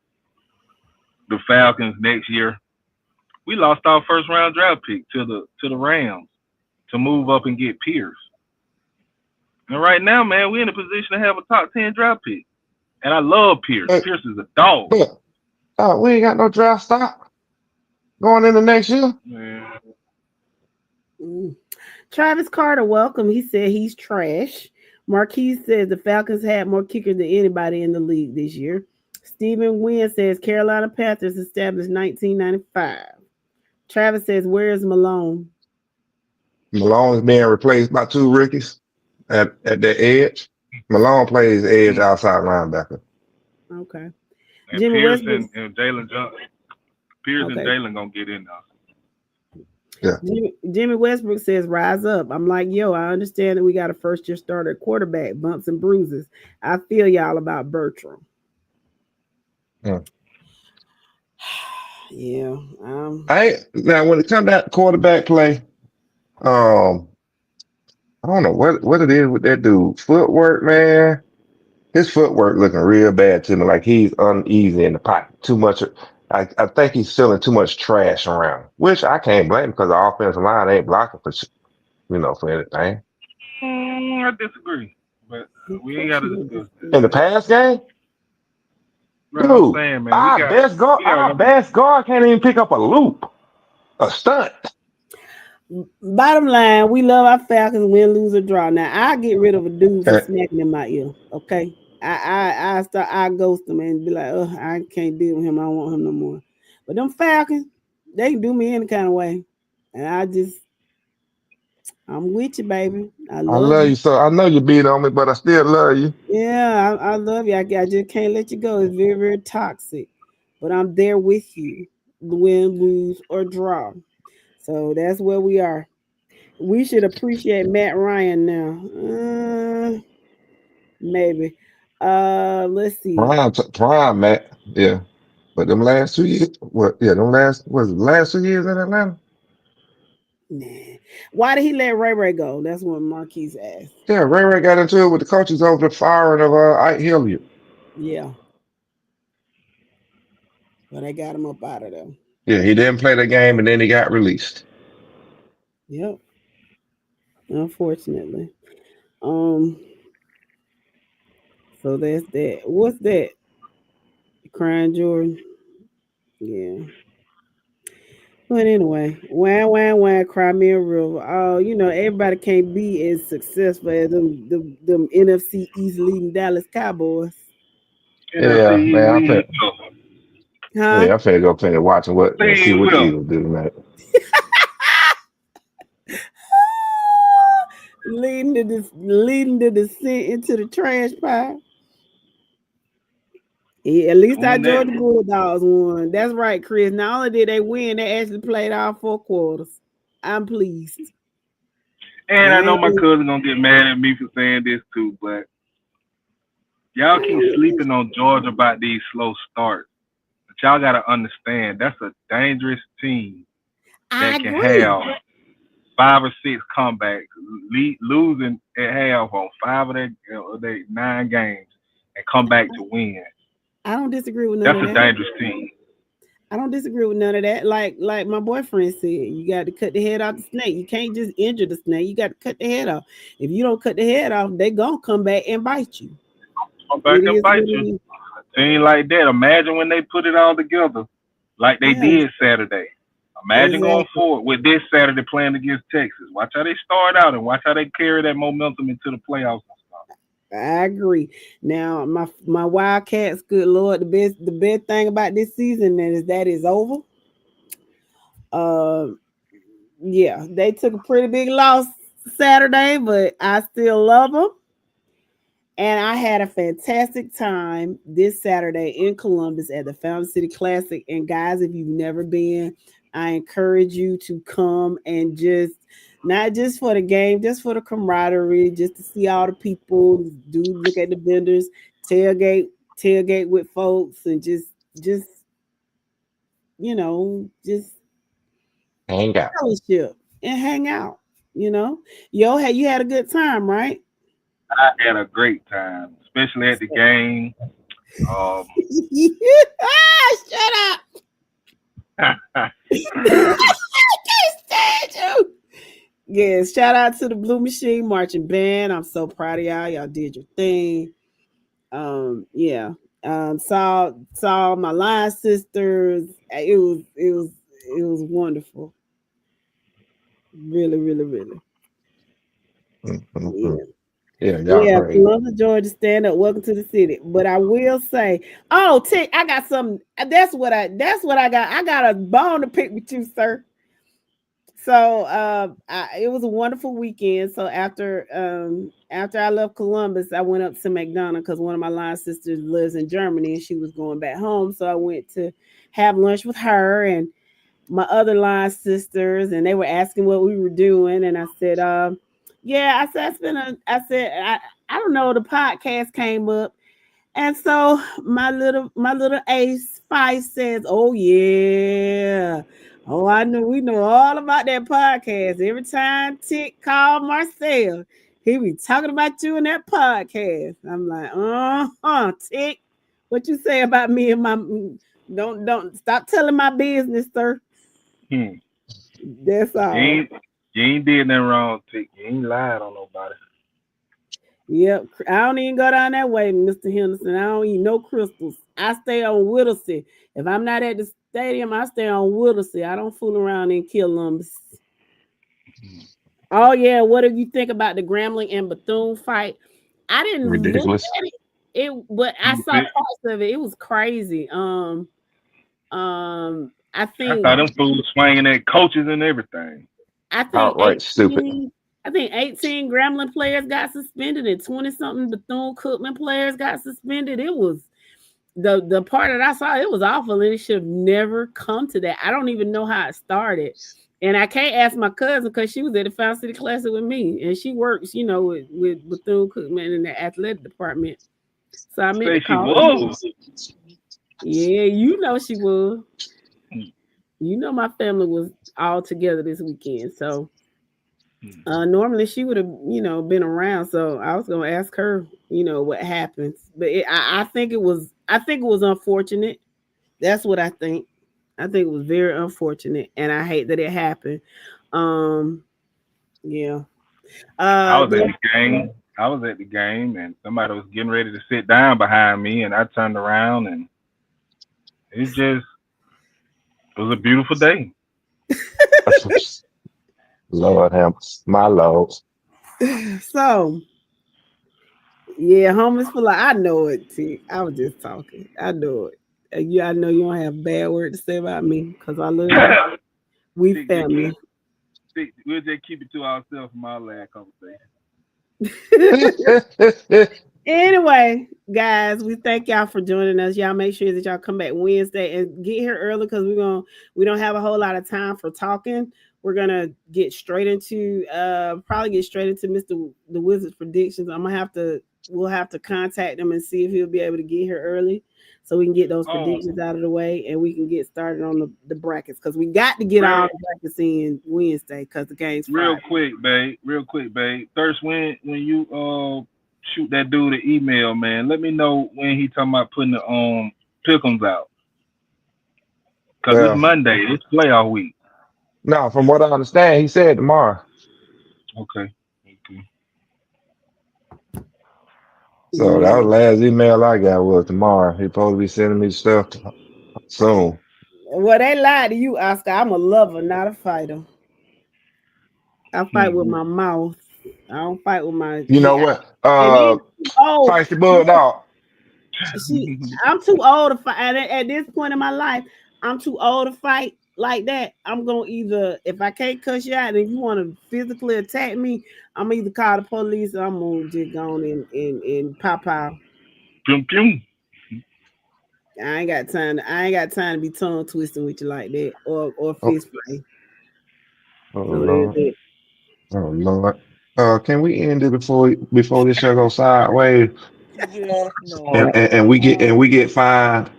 the Falcons next year, we lost our first round draft pick to the Rams to move up and get Pierce. And right now, man, we're in a position to have a top 10 draft pick. And I love Pierce. But Pierce is a dog. but we ain't got no draft stock going into next year. Man. Mm. Travis Carter, welcome. He said he's trash. Marquise says the Falcons had more kickers than anybody in the league this year. Stephen Wynn says Carolina Panthers established 1995. Travis says, where is Malone? Malone is being replaced by two rookies at the edge. Malone plays edge Mm. outside linebacker. Okay. And Jimmy Pierce Westbrook. and Jalen Johnson. Pierce and Okay. Jalen gonna get in there. Jimmy Westbrook says, rise up. I'm like, yo, I understand that we got a first year starter at quarterback, bumps and bruises. I feel y'all about Bertram. Yeah. Yeah. Now when it comes to that quarterback play, I don't know what it is with that dude. Footwork, man. His footwork looking real bad to me. Like he's uneasy in the pocket. Too much. I think he's feeling too much trash around, which I can't blame because the offensive line ain't blocking for anything. I disagree, but we ain't got to discuss that. In the pass game, Bro, I'm dude, saying, man, we got our best guard can't even pick up a loop, a stunt. Bottom line, we love our Falcons, win, lose, or draw. Now I get rid of a dude for snacking in my ear. Okay. I ghost him and be like, oh, I can't deal with him. I don't want him no more. But them Falcons, they can do me any kind of way. And I'm with you, baby. I I love love you. you, so I know you beat on me, but I still love you. Yeah, I love you. I just can't let you go. It's very, very toxic. But I'm there with you. Win, lose, or draw. So that's where we are. We should appreciate Matt Ryan now. Maybe. Let's see. Prime, Matt. Yeah. But them last 2 years, was it the last 2 years in Atlanta? Nah. Why did he let Ray go? That's what Marquise asked. Yeah, Ray got into it with the coaches over the firing of Ike Hilliard. Yeah. But they got him up out of there. Yeah, he didn't play the game and then he got released. Yep. Unfortunately. So that's that. What's that? Crying Jordan. Yeah. But anyway, wah, cry me a river. Oh, everybody can't be as successful as them NFC East leading Dallas Cowboys. Yeah, man, Huh? I'm finna go finish watching see what the Eagles do tonight. leading the descent into the trash pile. Yeah, at least our Georgia Bulldogs won. That's right, Chris. Not only did they win, they actually played all 4 quarters. I'm pleased. And I know my cousin gonna get mad at me for saying this too, but y'all keep sleeping on Georgia about these slow starts. But y'all gotta understand that's a dangerous team that can have 5 or 6 comebacks, losing at half on 5 of their 9 games, and come back to win. I don't disagree with none of that. That's a dangerous team. I don't disagree with none of that. Like my boyfriend said, you got to cut the head off the snake. You can't just injure the snake. You got to cut the head off. If you don't cut the head off, they gonna come back and bite you. Come back and bite you. A team like that. Imagine when they put it all together, like they did Saturday. Imagine going forward with this Saturday playing against Texas. Watch how they start out and watch how they carry that momentum into the playoffs. I agree. Now, my Wildcats, good Lord, the best thing about this season is that it's over. Yeah, they took a pretty big loss Saturday, but I still love them. And I had a fantastic time this Saturday in Columbus at the Fountain City Classic. And guys, if you've never been, I encourage you to come and not just for the game, just for the camaraderie, just to see all the people, look at the vendors, tailgate with folks, and just Hang out. fellowship and hang out. You know, yo, had you had a good time, right? I had a great time, especially at the game. Um, Shut up! I can't stand you. Yes, shout out to the Blue Machine Marching Band. I'm so proud of y'all. Y'all did your thing. Yeah. Saw my line sisters. It was wonderful. Really, really, really. Mhm. Yeah. Yeah, y'all Yeah, great. Columbus, Georgia, stand up. Welcome to the city. But I will say, oh, Tick, I got some. That's what I got. I got a bone to pick with you, sir. So it was a wonderful weekend. So after I left Columbus, I went up to McDonough because one of my line sisters lives in Germany and she was going back home. So I went to have lunch with her and my other line sisters, and they were asking what we were doing, and I said, yeah, I said I don't know, the podcast came up, and so my little ace Spice says, "Oh yeah, oh I know we know all about that podcast. Every time Tick called Marcel, he be talking about you in that podcast." I'm like, Tick, what you say about me and my don't stop telling my business, sir. hmm. That's You all. ain't you ain't did nothing wrong, Tick. You ain't lied on nobody. Yep. I don't even go down that way, Mr. Henderson. I don't eat no crystals. I stay on Whittlesey. If I'm not at the stadium, I stay on Whittlesey. I don't fool around in Columbus. Oh yeah, what do you think about the Grambling and Bethune fight? I didn't look Ridiculous. at but I saw parts of it. It was crazy. I I think thought them fools swinging at coaches and everything. I think Outright stupid. 18 Grambling players got suspended and 20 something Bethune Cookman players got suspended. It was the part that I saw, it was awful, and it should have never come to that. I don't even know how it started. And I can't ask my cousin because she was at the Fountain City Classic with me, and she works, with Bethune Cookman in the athletic department. So I meant to Say she call her. was. Yeah, she was. My family was all together this weekend, so normally she would have, been around. So I was gonna ask her, what happens. But I think it was unfortunate. That's what I think. I think it was very unfortunate, and I hate that it happened. Um, yeah. I was at The, the game. I was at the game, and somebody was getting ready to sit down behind me, and I turned around, and it was a beautiful day. Lord have my Lord. so yeah, homeless for life. I know it. T. I was just talking. I know it. I know you don't have a bad word to say about me because I love you. We Tick, just family. we'll just keep it to ourselves from our last conversation. Anyway, guys, we thank y'all for joining us. Y'all make sure that y'all come back Wednesday and get here early because we don't have a whole lot of time for talking. We're gonna get straight into probably get straight into Mr. the Wizard's predictions. We'll have to contact him and see if he'll be able to get here early so we can get those Oh, predictions out of the way and we can get started on the brackets because we got to get real, all the brackets in Wednesday because the game's real Friday. quick, babe. Real quick, babe. Thirst, when you shoot that dude an email, man, let me know when he talking about putting the pick'ems out. Cause it's Well, Monday. It's playoff week. no, from what I understand, he said tomorrow. Okay. Okay. So that was the last email I got was tomorrow. He supposed to be sending me stuff soon. Well, they lied to you, Oscar. I'm a lover, not a fighter. I fight with my mouth. I don't fight with my You know what? and then too old. Feisty Bulldog. I'm too old to fight. At this point in my life, I'm too old to fight like that. I'm gonna either, if I can't cuss you out, and if you want to physically attack me, I'm gonna either call the police or I'm gonna just go on and pop out. Pum pum. I ain't got time to be tongue twisting with you like that or Oh, fist fight. oh So there's Lord. it. Oh Lord. Can we end it before this show goes sideways Yes, and, Lord. and, and we get fined?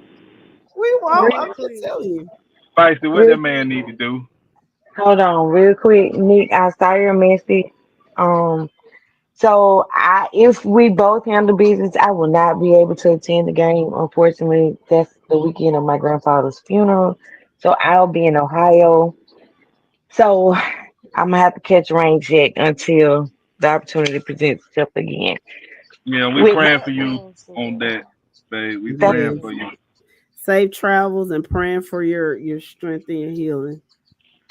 We won't. I'm just telling you. Feisty, what that Yeah. man need to do? Hold on, real quick, Nick. I saw your message. Um, so if we both handle business, I will not be able to attend the game. Unfortunately, that's the weekend of my grandfather's funeral, so I'll be in Ohio. So I'm gonna have to catch a rain check until the opportunity presents itself again. Yeah, we With praying for that you being on said, that, babe. We that praying Yes. for you. Safe travels and praying for your strength and your healing.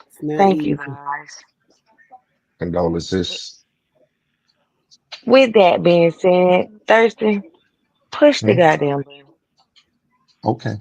It's not thank you easy. guys. Condolences. With that being said, Thursday, push the Hmm? goddamn button. Okay.